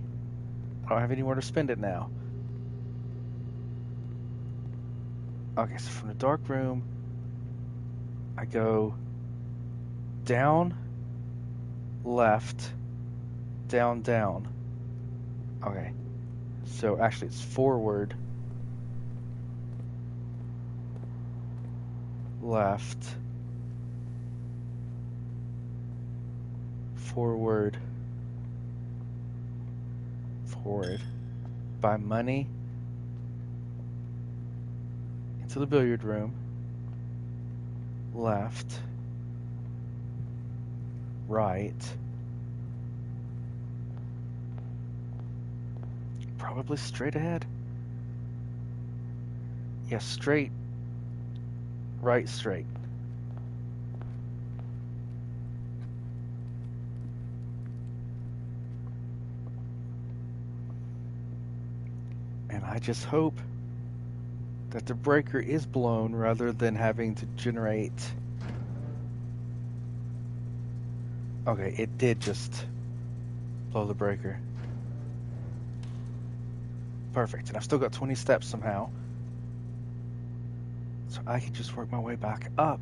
I don't have anywhere to spend it now. Okay, so from the dark room, I go down, left, down, down. Okay, so actually it's forward, left, forward, forward. Buy money into the billiard room, left, right, probably straight ahead. Yeah, straight, right, straight. And I just hope that the breaker is blown rather than having to generate. Okay, it did just blow the breaker. Perfect, and I've still got 20 steps somehow. So I can just work my way back up.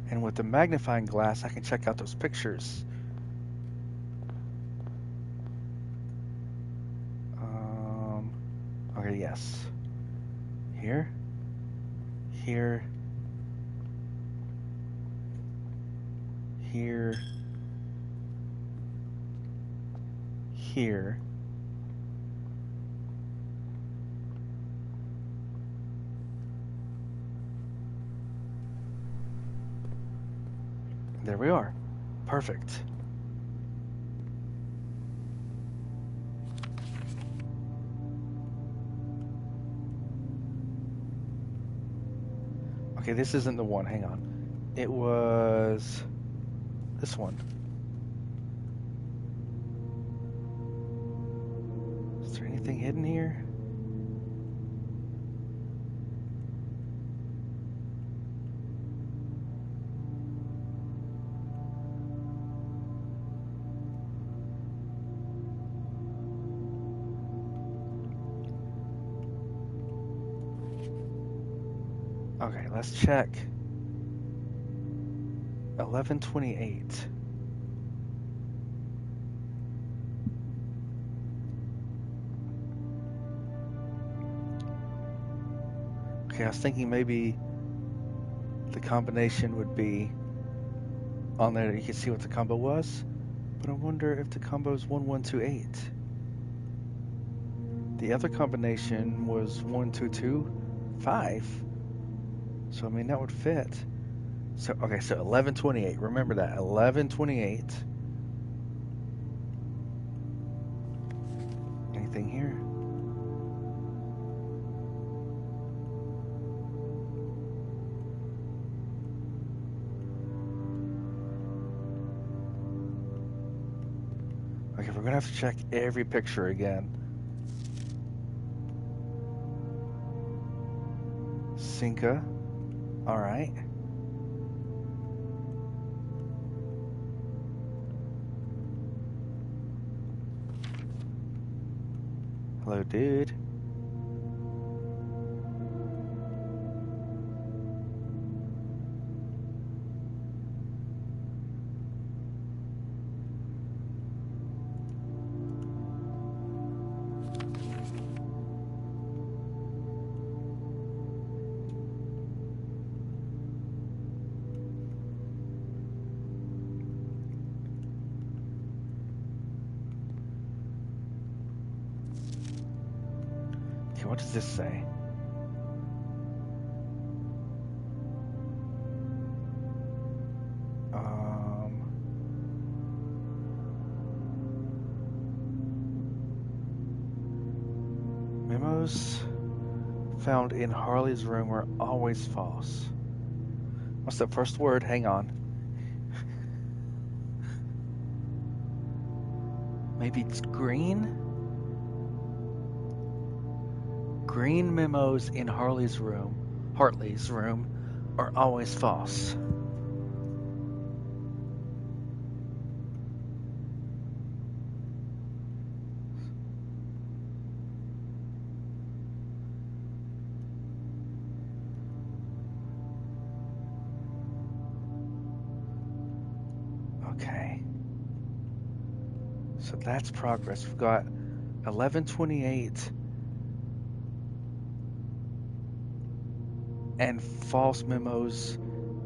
And with the magnifying glass, I can check out those pictures. Okay, yes. Here. Here. Here. Here. There we are. Perfect. Okay, this isn't the one. Hang on. It was this one. Is there anything hidden here? Okay, let's check. 1128. Okay, I was thinking maybe the combination would be on there. You could see what the combo was, but I wonder if the combo is 1128. The other combination was 1225. So I mean that would fit. So okay, so 1128. Remember that 1128. Anything here? Okay, we're gonna have to check every picture again. Cinca. All right. Hello, dude. Okay, what does this say? Memos found in Harley's room are always false. What's that first word? Hang on. Maybe it's green? Green memos in Hartley's room are always false. Okay. So that's progress. We've got 1128 and false memos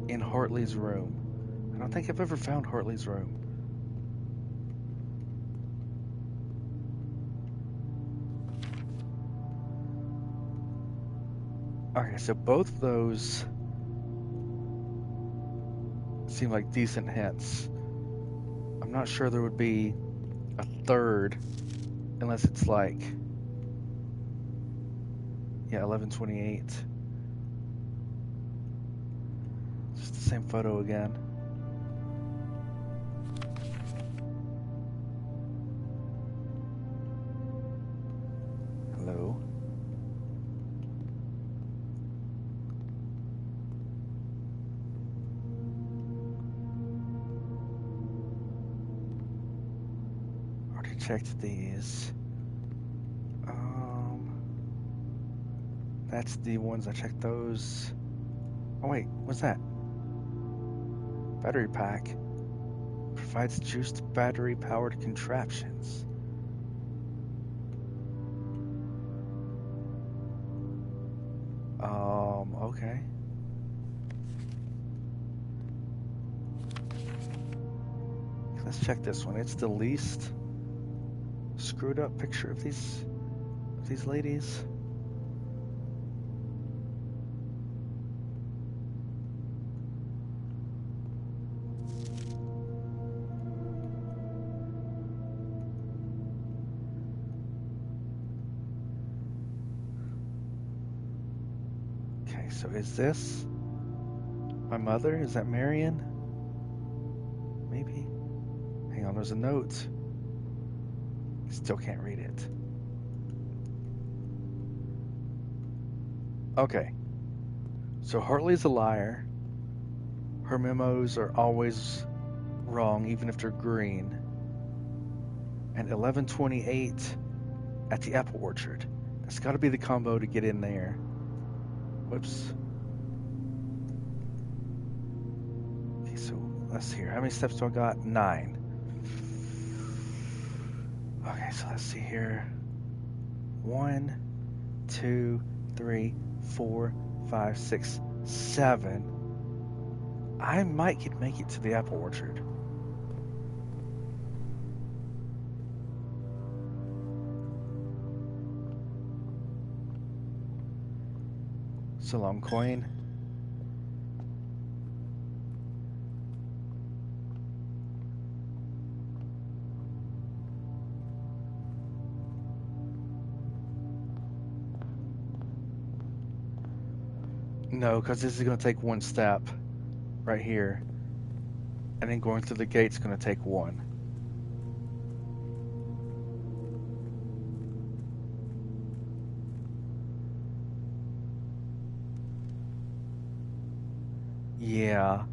in Hartley's room. I don't think I've ever found Hartley's room. Okay, so both of those seem like decent hints. I'm not sure there would be a third unless it's like, yeah, 1128. Just the same photo again. Hello. Already checked these. That's the ones I checked those. Oh wait, what's that? Battery pack. Provides juiced battery powered contraptions. Okay. Let's check this one. It's the least screwed up picture of these ladies. Okay, so is this My mother? Is that Marion? Maybe? Hang on, there's a note. Still can't read it. Okay. So Hartley's a liar. Her memos are always wrong, even if they're green. And 1128 at the apple orchard. That's got to be the combo to get in there. Whoops. Okay, so let's see here. How many steps do I got? 9. Okay, so let's see here. 1, 2, 3, 4, 5, 6, 7. I might could make it to the apple orchard. So long coin. No, because this is going to take 1 step right here. And then going through the gate's going to take 1. Yeah.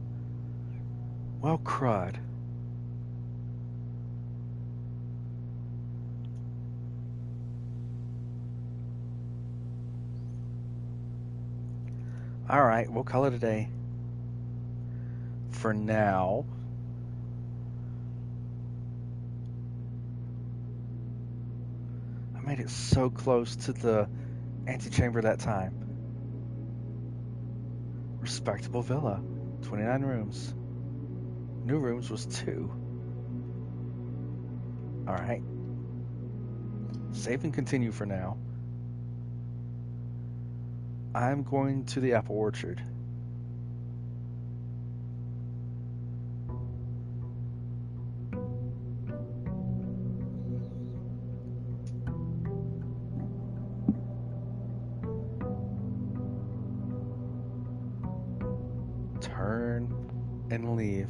Well, crud. Alright, we'll call it a day. For now. I made it so close to the antechamber that time. Respectable villa. 29 rooms. New rooms was 2. Alright. Save and continue for now. I'm going to the apple orchard. Turn and leave.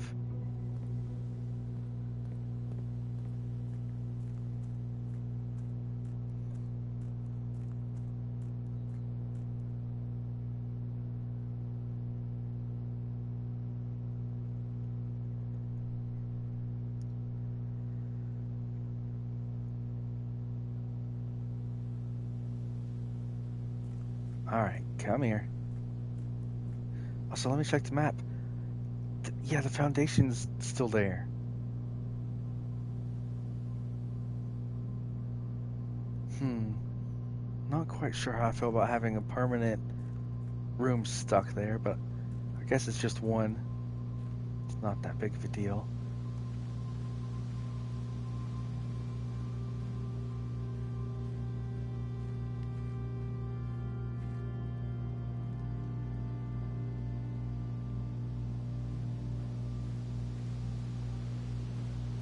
Alright, come here. Also, let me check the map. Yeah, the foundation's still there. Not quite sure how I feel about having a permanent room stuck there, but I guess it's just 1. It's not that big of a deal.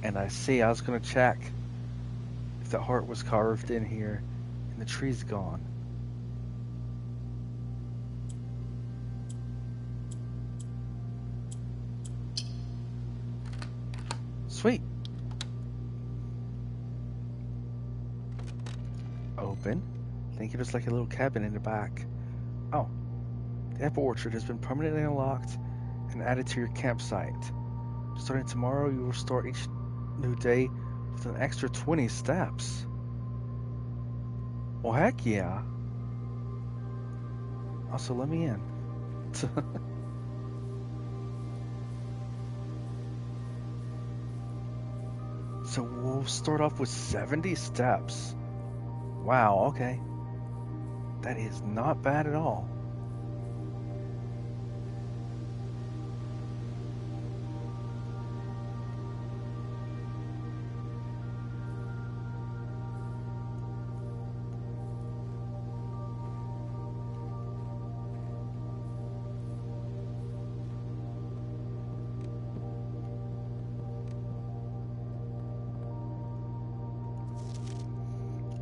And I see, I was going to check if the heart was carved in here, and the tree's gone. Sweet. Open. I think it was like a little cabin in the back. Oh. The apple orchard has been permanently unlocked and added to your campsite. Starting tomorrow, you will start each new day with an extra 20 steps. Well, heck yeah. Also, let me in. So we'll start off with 70 steps. Wow, okay. That is not bad at all.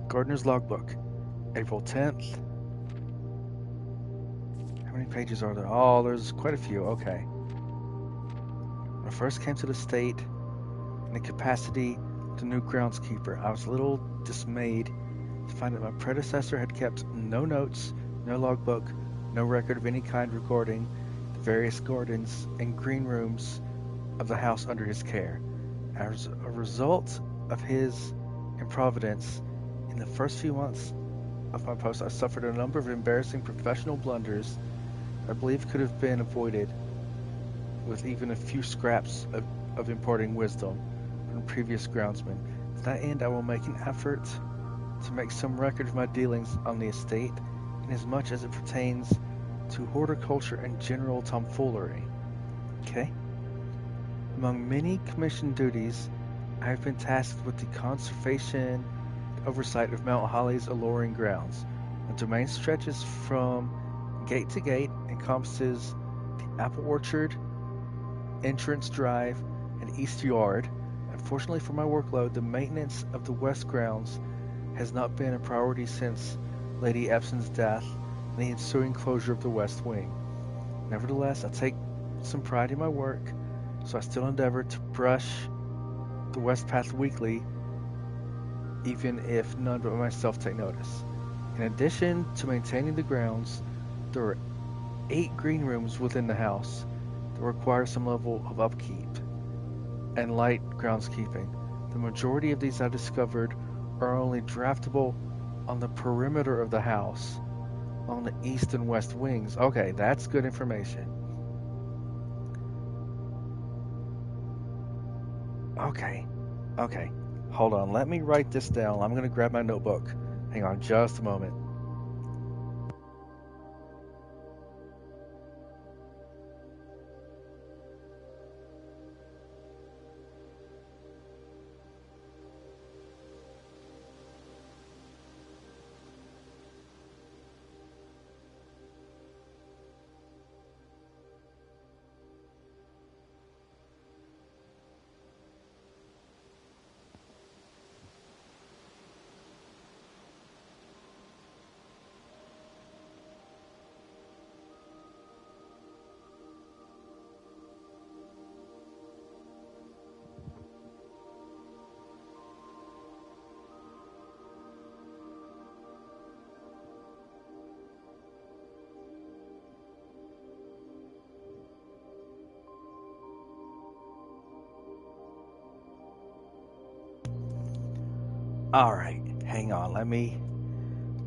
Gardener's Logbook, April 10th. How many pages are there? Oh, there's quite a few. Okay. When I first came to the state in the capacity of the new groundskeeper, I was a little dismayed to find that my predecessor had kept no notes, no logbook, no record of any kind regarding the various gardens and green rooms of the house under his care. As a result of his improvidence, in the first few months of my post, I suffered a number of embarrassing professional blunders that I believe could have been avoided with even a few scraps of imparting wisdom from previous groundsmen. To that end, I will make an effort to make some record of my dealings on the estate, inasmuch as it pertains to horticulture and general tomfoolery. Okay? Among many commissioned duties, I have been tasked with the conservation and oversight of Mount Holly's alluring grounds. The domain stretches from gate to gate, encompasses the apple orchard, entrance drive, and east yard. Unfortunately for my workload, the maintenance of the west grounds has not been a priority since Lady Epson's death and the ensuing closure of the west wing. Nevertheless, I take some pride in my work, so I still endeavor to brush the west path weekly, even if none but myself take notice. In addition to maintaining the grounds, there are 8 green rooms within the house that require some level of upkeep and light groundskeeping. The majority of these I discovered are only draftable on the perimeter of the house, on the east and west wings. Okay, that's good information. Okay, hold on, let me write this down. I'm gonna grab my notebook. Hang on just a moment. Alright, hang on, let me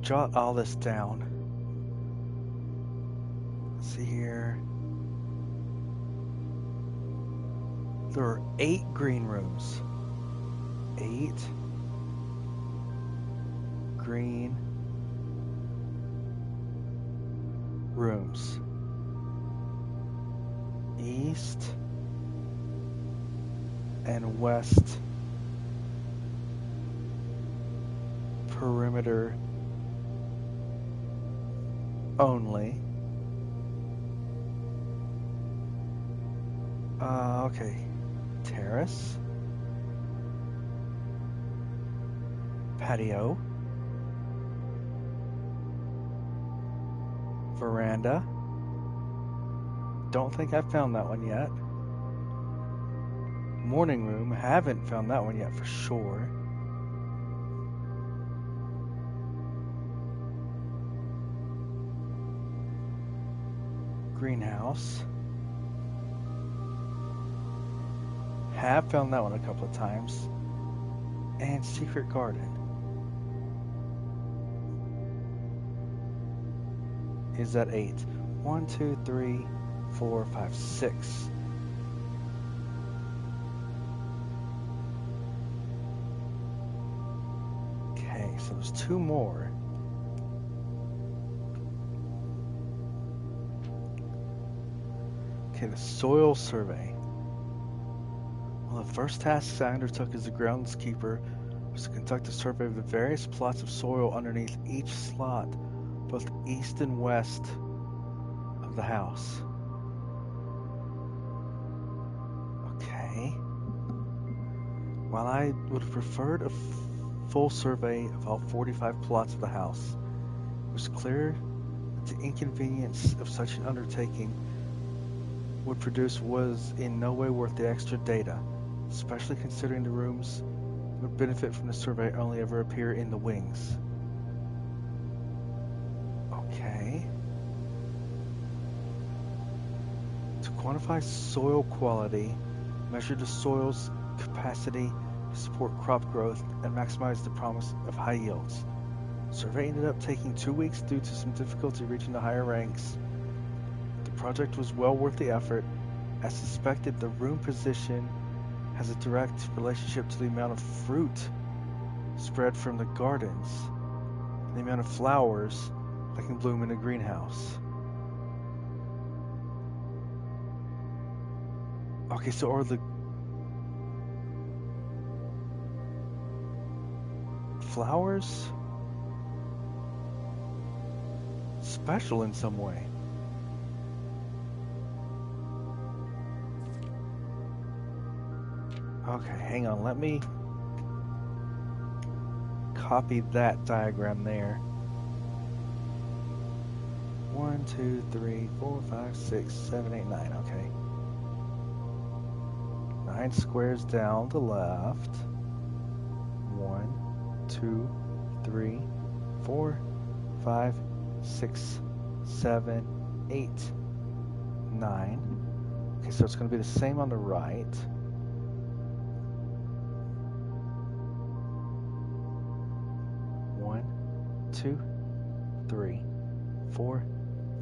jot all this down. Let's see here. There are 8 green rooms. 8 green rooms. East and west perimeter only. Okay. Terrace. Patio. Veranda. Don't think I've found that one yet. Morning room. Haven't found that one yet for sure. Greenhouse. Have found that one a couple of times. And secret garden. Is that 8? 1, 2, 3, 4, 5, 6. Okay, so there's 2 more. Okay, the soil survey. One of the first tasks I undertook as a groundskeeper was to conduct a survey of the various plots of soil underneath each slot, both east and west of the house. Okay. While I would have preferred a full survey of all 45 plots of the house, it was clear that the inconvenience of such an undertaking would produce was in no way worth the extra data, especially considering the rooms would benefit from the survey only ever appear in the wings. Okay. To quantify soil quality, measure the soil's capacity to support crop growth, and maximize the promise of high yields. Survey ended up taking 2 weeks due to some difficulty reaching the higher ranks. The project was well worth the effort. As suspected, the room position has a direct relationship to the amount of fruit spread from the gardens and the amount of flowers that can bloom in a greenhouse. Okay, so are the flowers special in some way? Okay, hang on, let me copy that diagram there. 1, 2, 3, 4, 5, 6, 7, 8, 9, okay. 9 squares down the left. 1, 2, 3, 4, 5, 6, 7, 8, 9. Okay, so it's going to be the same on the right. One, 2, 3, 4,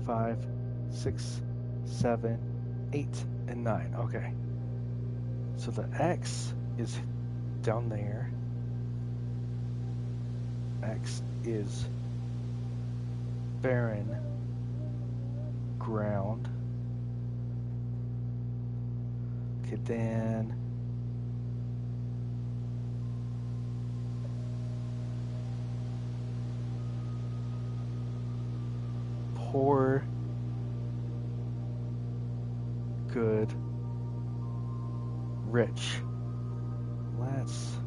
5, 6, 7, 8, and 9. Okay. So the X is down there. X is barren ground. Okay, then poor, good, rich. Let's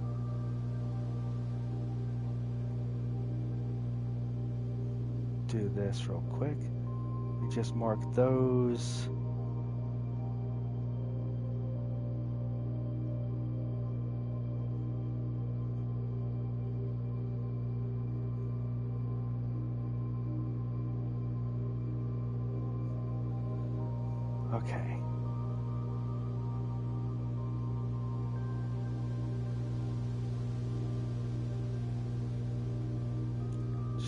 do this real quick. We just mark those. Okay.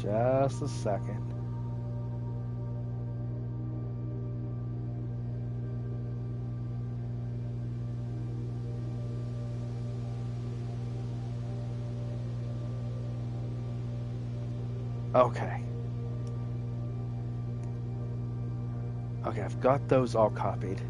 Just a second. Okay. Okay, I've got those all copied.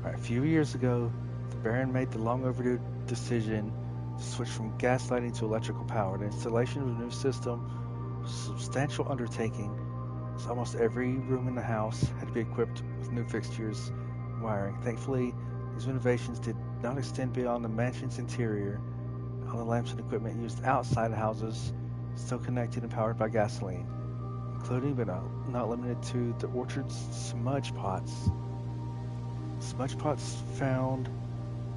Alright, a few years ago, the Baron made the long overdue decision to switch from gas lighting to electrical power. The installation of a new system was a substantial undertaking, as almost every room in the house had to be equipped with new fixtures and wiring. Thankfully, these renovations did not extend beyond the mansion's interior. All the lamps and equipment used outside the houses still connected and powered by gasoline, including but not limited to the orchard's smudge pots. Smudge pots found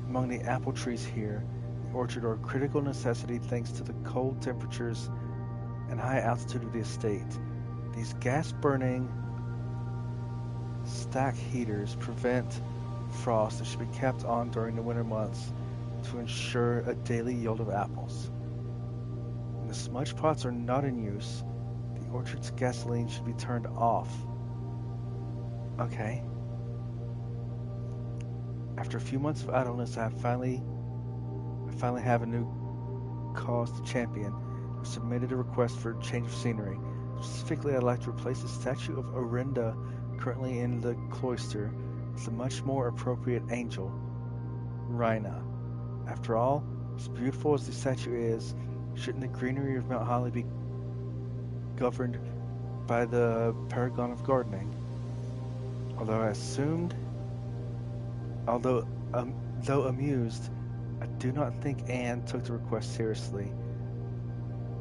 among the apple trees here in the orchard are a critical necessity thanks to the cold temperatures and high altitude of the estate. These gas-burning stack heaters prevent frost and should be kept on during the winter months to ensure a daily yield of apples. When the smudge pots are not in use, the orchard's gasoline should be turned off. Okay. After a few months of idleness, I finally have a new cause to champion. I've submitted a request for a change of scenery. Specifically, I'd like to replace the statue of Orinda currently in the cloister with a much more appropriate angel, Rhina. After all, as beautiful as the statue is, shouldn't the greenery of Mount Holly be governed by the paragon of gardening? Though amused, I do not think Anne took the request seriously.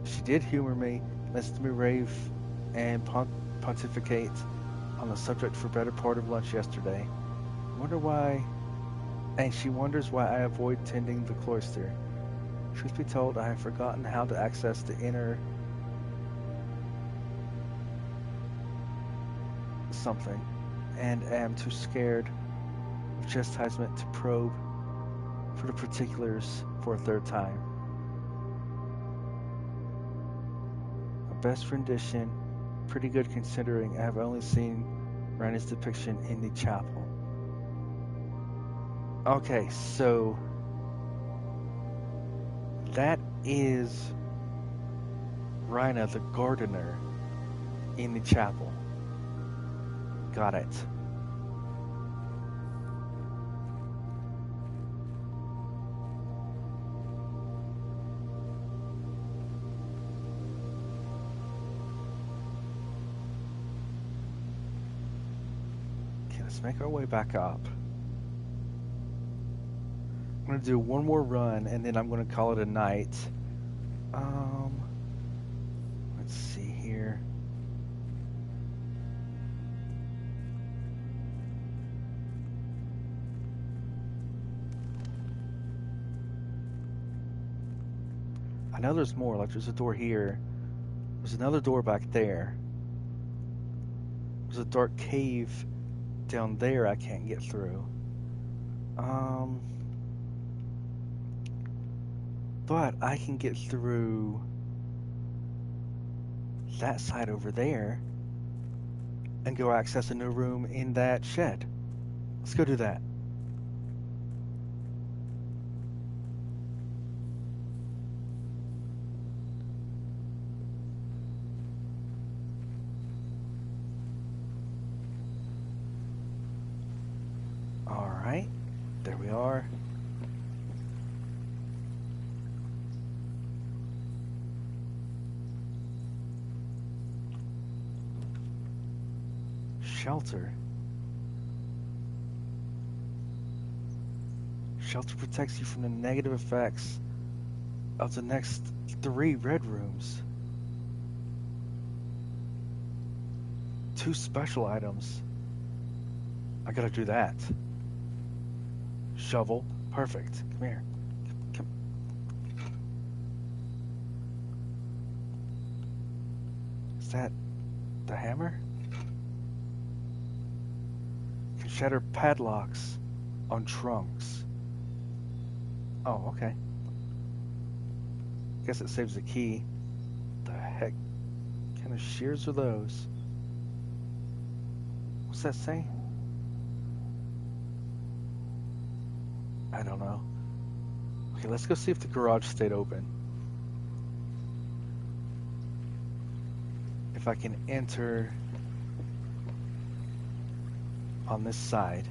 She did humor me, listened to me rave and pontificate on the subject for better part of lunch yesterday. Wonder why, and she wonders why I avoid tending the cloister. Truth be told, I have forgotten how to access the inner something, and am too scared of chastisement to probe for the particulars for a third time. A best rendition, pretty good considering I have only seen Rainer's depiction in the chapel. Okay, so that is Raina the gardener in the chapel. Got it. Okay, let's make our way back up. I'm going to do one more run, and then I'm going to call it a night. Let's see here. I know there's more, like there's a door here. There's another door back there. There's a dark cave down there I can't get through. But I can get through that side over there and go access a new room in that shed. Let's go do that. Alright, there we are. Shelter. Shelter protects you from the negative effects of the next 3 red rooms. 2 special items. I gotta do that. Shovel. Perfect. Come here. Come. Is that the hammer? Can shatter padlocks on trunks. Oh, okay. Guess it saves the key. The heck kind of shears are those? What's that say? I don't know. Okay, let's go see if the garage stayed open. If I can enter on this side.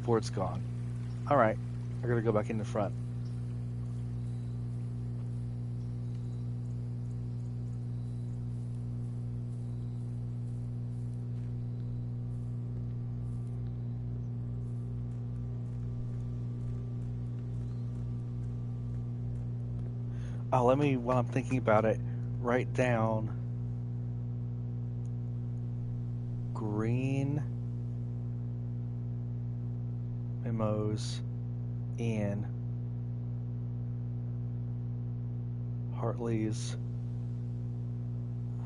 Before it's gone. Alright, I gotta go back in the front. Oh, let me, while I'm thinking about it, write down green memos in Hartley's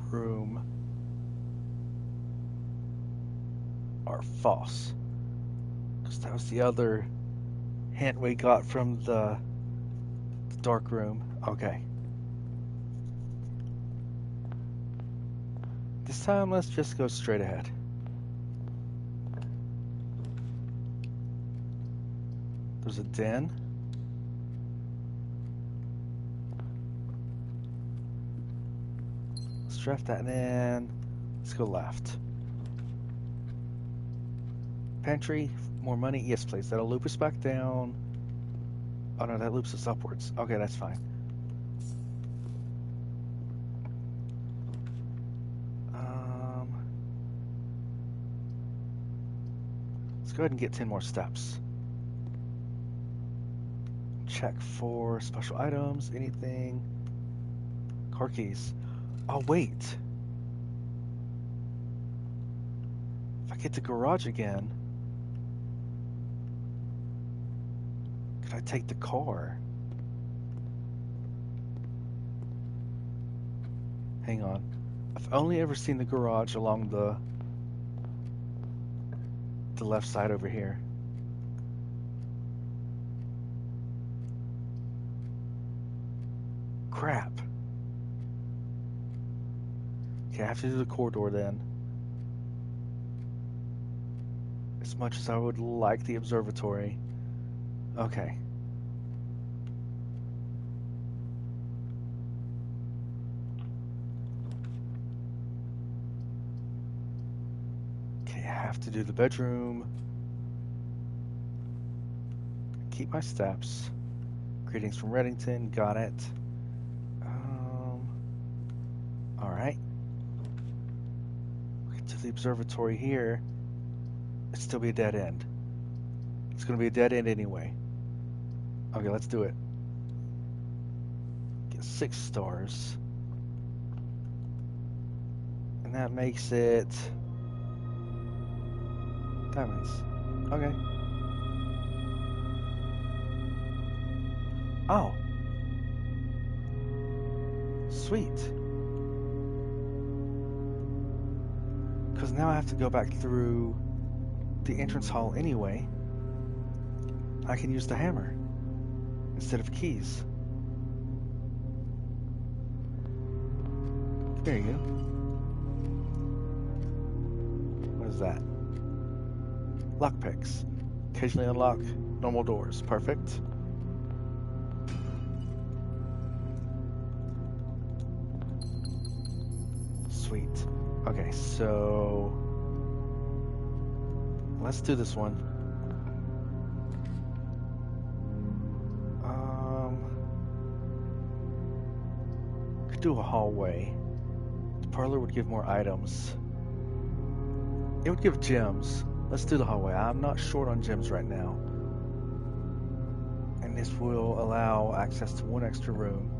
room are false. Because that was the other hint we got from the dark room. Okay. This time, let's just go straight ahead. There's a den. Let's draft that in. Let's go left. Pantry, more money? Yes, please. That'll loop us back down. Oh no, that loops us upwards. Okay, that's fine. Let's go ahead and get 10 more steps. Check for special items, anything. Car keys. Oh, wait. If I get the garage again, could I take the car? Hang on. I've only ever seen the garage along the left side over here. Crap. Okay, I have to do the corridor then. As much as I would like the observatory. Okay. Okay, I have to do the bedroom. Keep my steps. Greetings from Reddington, got it. Alright. Get to the observatory here. It'd still be a dead end. It's gonna be a dead end anyway. Okay, let's do it. Get 6 stars. And that makes it diamonds. Okay. Oh. Sweet. Because now I have to go back through the entrance hall anyway. I can use the hammer instead of keys. There you go. What is that? Lockpicks. Occasionally unlock normal doors. Perfect. Sweet. Okay, so let's do this one. Could do a hallway. The parlor would give more items. It would give gems. Let's do the hallway. I'm not short on gems right now. And this will allow access to one extra room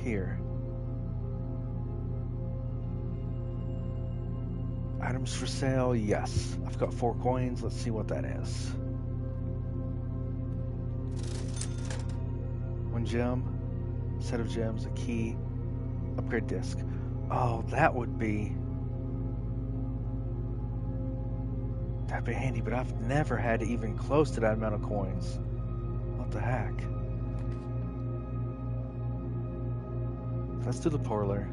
here. Items for sale, yes. I've got 4 coins. Let's see what that is. 1 gem, set of gems, a key, upgrade disc. Oh, that'd be handy, but I've never had even close to that amount of coins. What the heck? Let's do the parlor.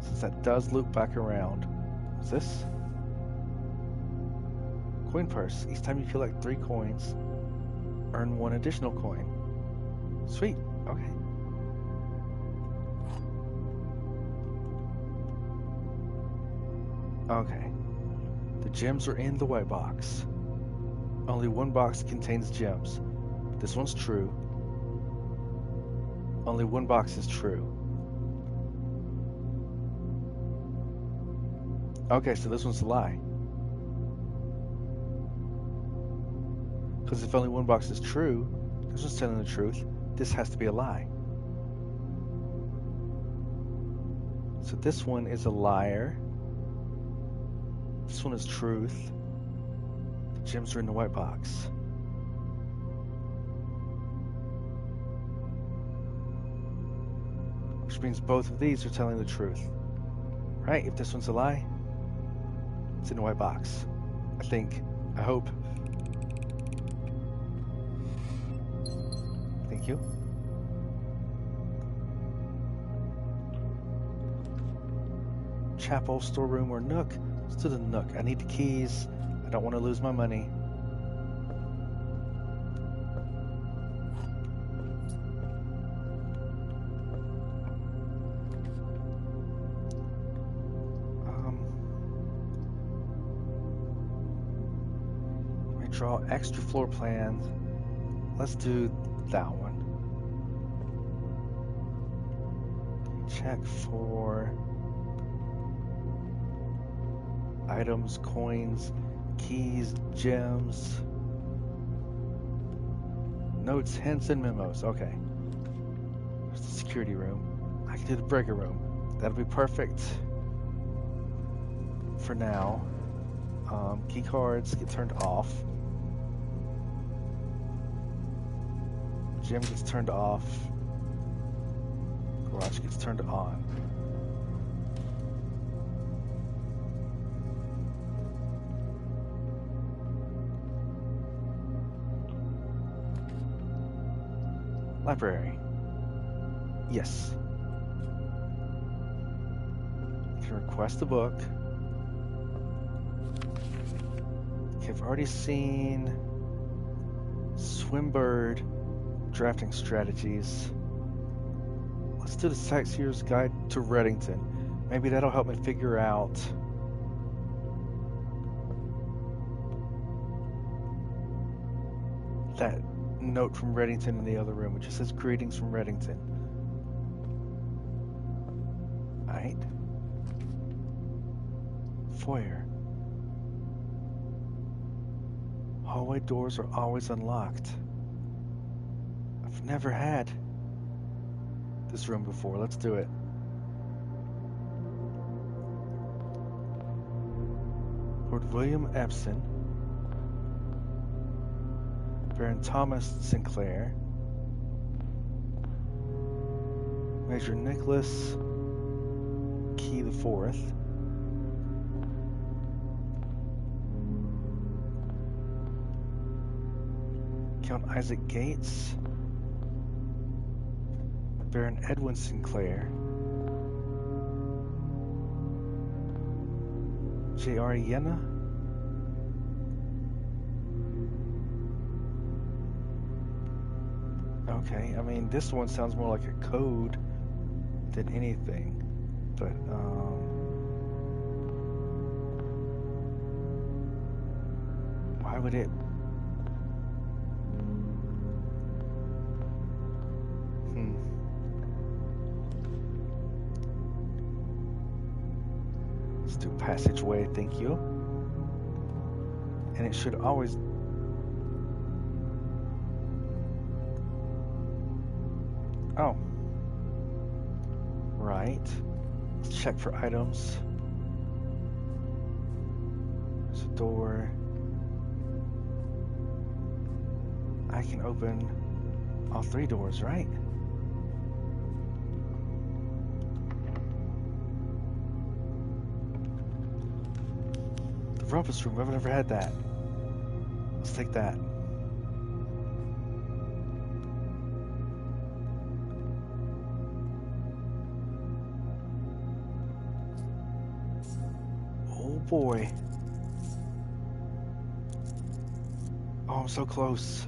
Since that does loop back around. What's this? Coin purse. Each time you collect 3 coins, earn 1 additional coin. Sweet. Okay. Okay. The gems are in the white box. Only 1 box contains gems. This one's true. Only 1 box is true. Okay, so this one's a lie. Because if only 1 box is true, this one's telling the truth. This has to be a lie. So this one is a liar. This one is truth. The gems are in the white box. Which means both of these are telling the truth. Right? If this one's a lie, it's in the white box. I think. I hope. Thank you. Chapel, storeroom, or nook? Let's do the nook. I need the keys. I don't want to lose my money. Let me draw extra floor plans. Let's do that one. Check for items, coins, keys, gems. Notes, hints, and memos. Okay. There's the security room. I can do the breaker room. That'll be perfect for now. Key cards get turned off. Gym gets turned off. Garage gets turned on. Library. Yes. You can request a book. Okay, I've already seen Swimbird drafting strategies. Let's do the Sightseer's Guide to Reddington. Maybe that'll help me figure out that note from Reddington in the other room, which just says greetings from Reddington. Alright. Foyer. Hallway doors are always unlocked. I've never had this room before. Let's do it. Lord William Epson. Baron Thomas Sinclair. Major Nicholas Key IV. Count Isaac Gates. Baron Edwin Sinclair. J.R. Yenna. Okay, I mean, this one sounds more like a code than anything, but, why would it... Let's do passageway, thank you. And it should always... Oh. Right. Let's check for items. There's a door. I can open all 3 doors, right? The rumpus room, I've never had that. Let's take that. Oh boy. Oh, I'm so close.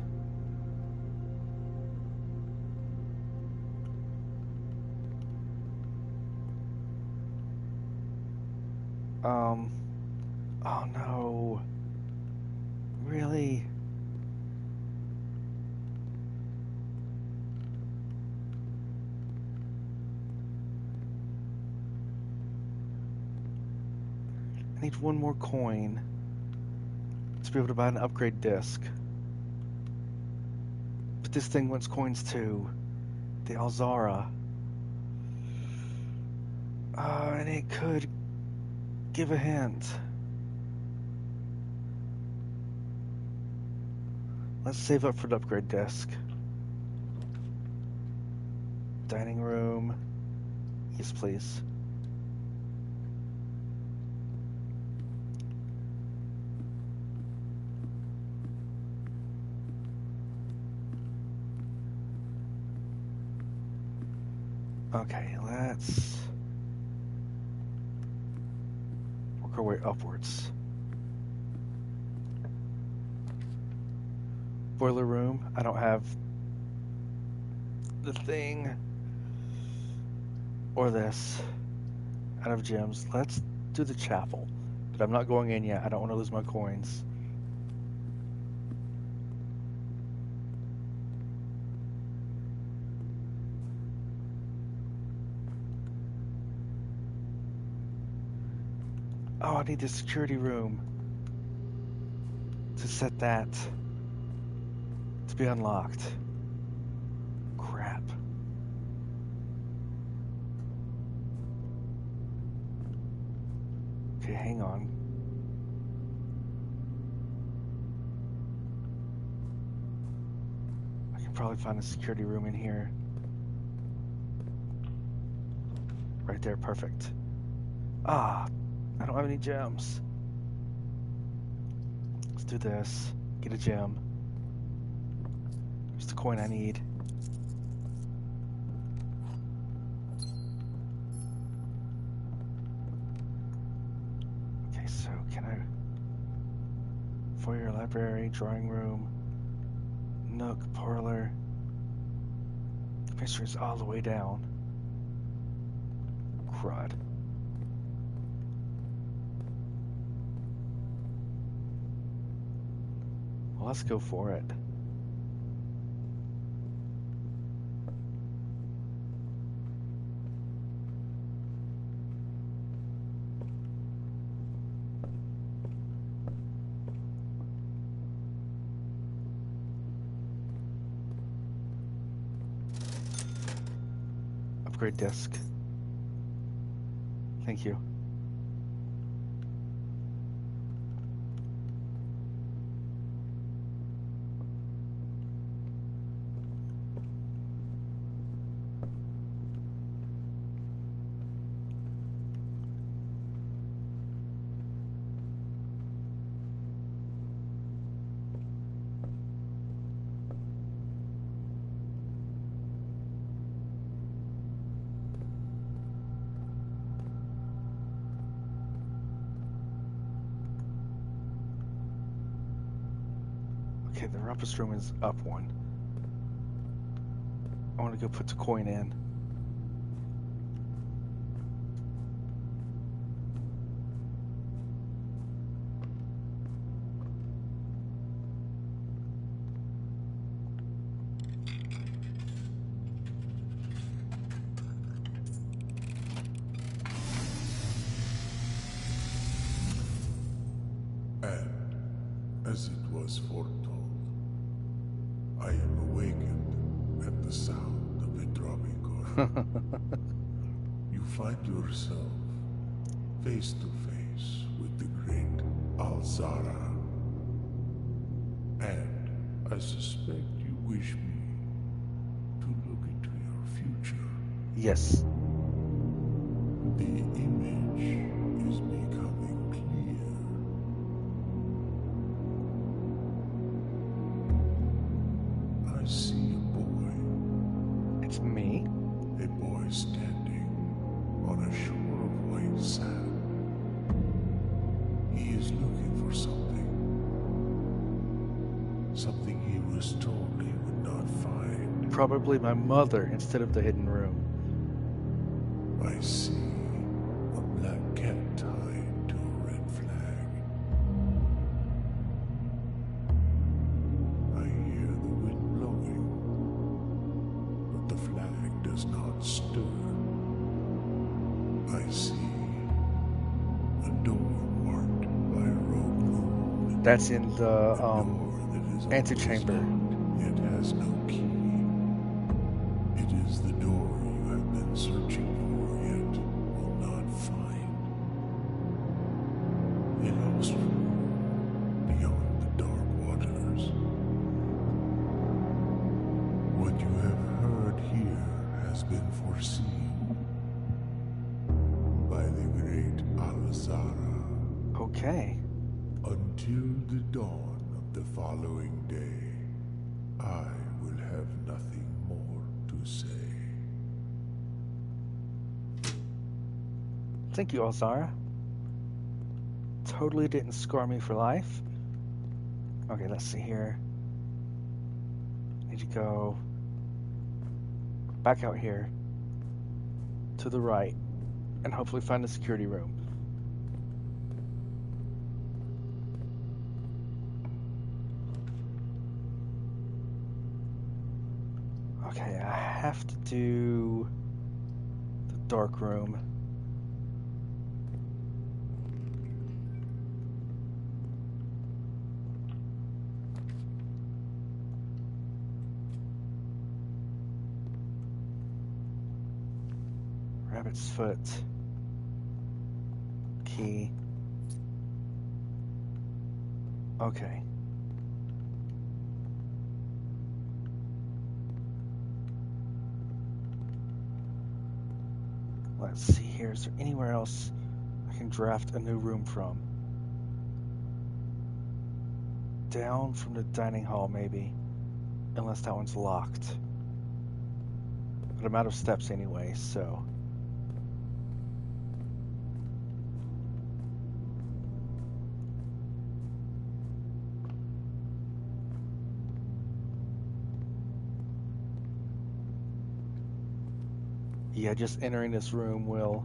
Oh no. Really? I need 1 more coin to be able to buy an upgrade disc. But this thing wants coins too. The Alzara. And it could give a hint. Let's save up for the upgrade disc. Dining room. Yes, please. Okay, let's work our way upwards. Boiler room. I don't have the thing or this out of gems. Let's do the chapel, but I'm not going in yet. I don't want to lose my coins. Oh, I need the security room to set that to be unlocked. can probably find a security room in here. Right there, perfect. Ah, I don't have any gems. Let's do this. Get a gem. There's the coin I need. Okay, so can I... Foyer, library, drawing room, nook, parlor. The picture is all the way down. Crud. Well, let's go for it. Upgrade disc. Thank you. Okay, the rumpus room is up one. I want to go put the coin in. And, as it was foretold, I am awakened at the sound of a dropping coin. You find yourself face to face with the great Alzara. And I suspect you wish me to look into your future. Yes. The image is becoming clear. I see a boy. It's me. A boy standing on a shore of white sand. He is looking for something. Something he was told he would not find. Probably my mother instead of the hidden room. I see a black cat tied to a red flag. I hear the wind blowing, but the flag does not stir. I see a door marked by a rogue moon. That's in the A door that is antechamber. always locked, yet has no key. It is the door you have been searching for, yet will not find. A lost room beyond the dark waters. What you have heard here has been foreseen by the great Alzara. Okay. Until the dawn of the following day, I will have nothing more to say. Thank you, Alzara. Totally didn't scar me for life. Okay, let's see here. Need to go back out here to the right and hopefully find a security room. Okay, I have to do the dark room. Rabbit's foot. Key. Okay. Let's see here. Is there anywhere else I can draft a new room from? Down from the dining hall, maybe. Unless that one's locked. But I'm out of steps anyway, so... Yeah, just entering this room will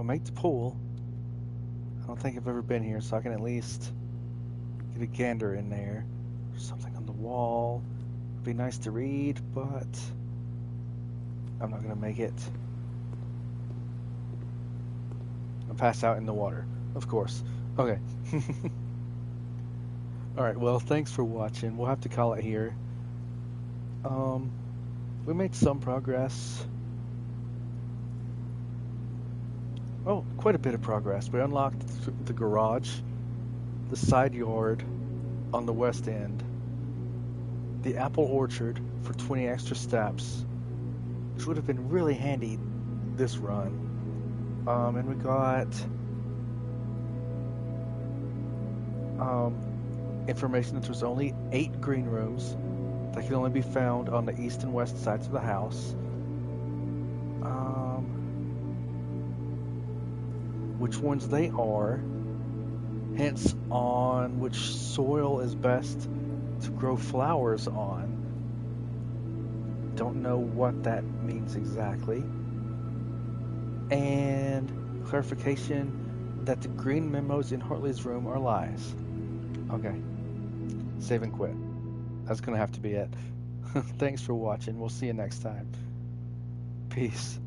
make the pool. I don't think I've ever been here, so I can at least get a gander in there. There's something on the wall. It'd be nice to read, but I'm not gonna make it. I'll pass out in the water, of course. Okay. Alright, well, thanks for watching. We'll have to call it here. We made some progress. Oh, quite a bit of progress. We unlocked the garage, the side yard on the west end, the apple orchard for 20 extra steps, which would have been really handy this run. And we got information that there's only 8 green rooms that can only be found on the east and west sides of the house. Which ones they are, hence on which soil is best to grow flowers on. Don't know what that means exactly. And clarification that the green memos in Hartley's room are lies. Okay. Save and quit. That's gonna have to be it. Thanks for watching. We'll see you next time. Peace.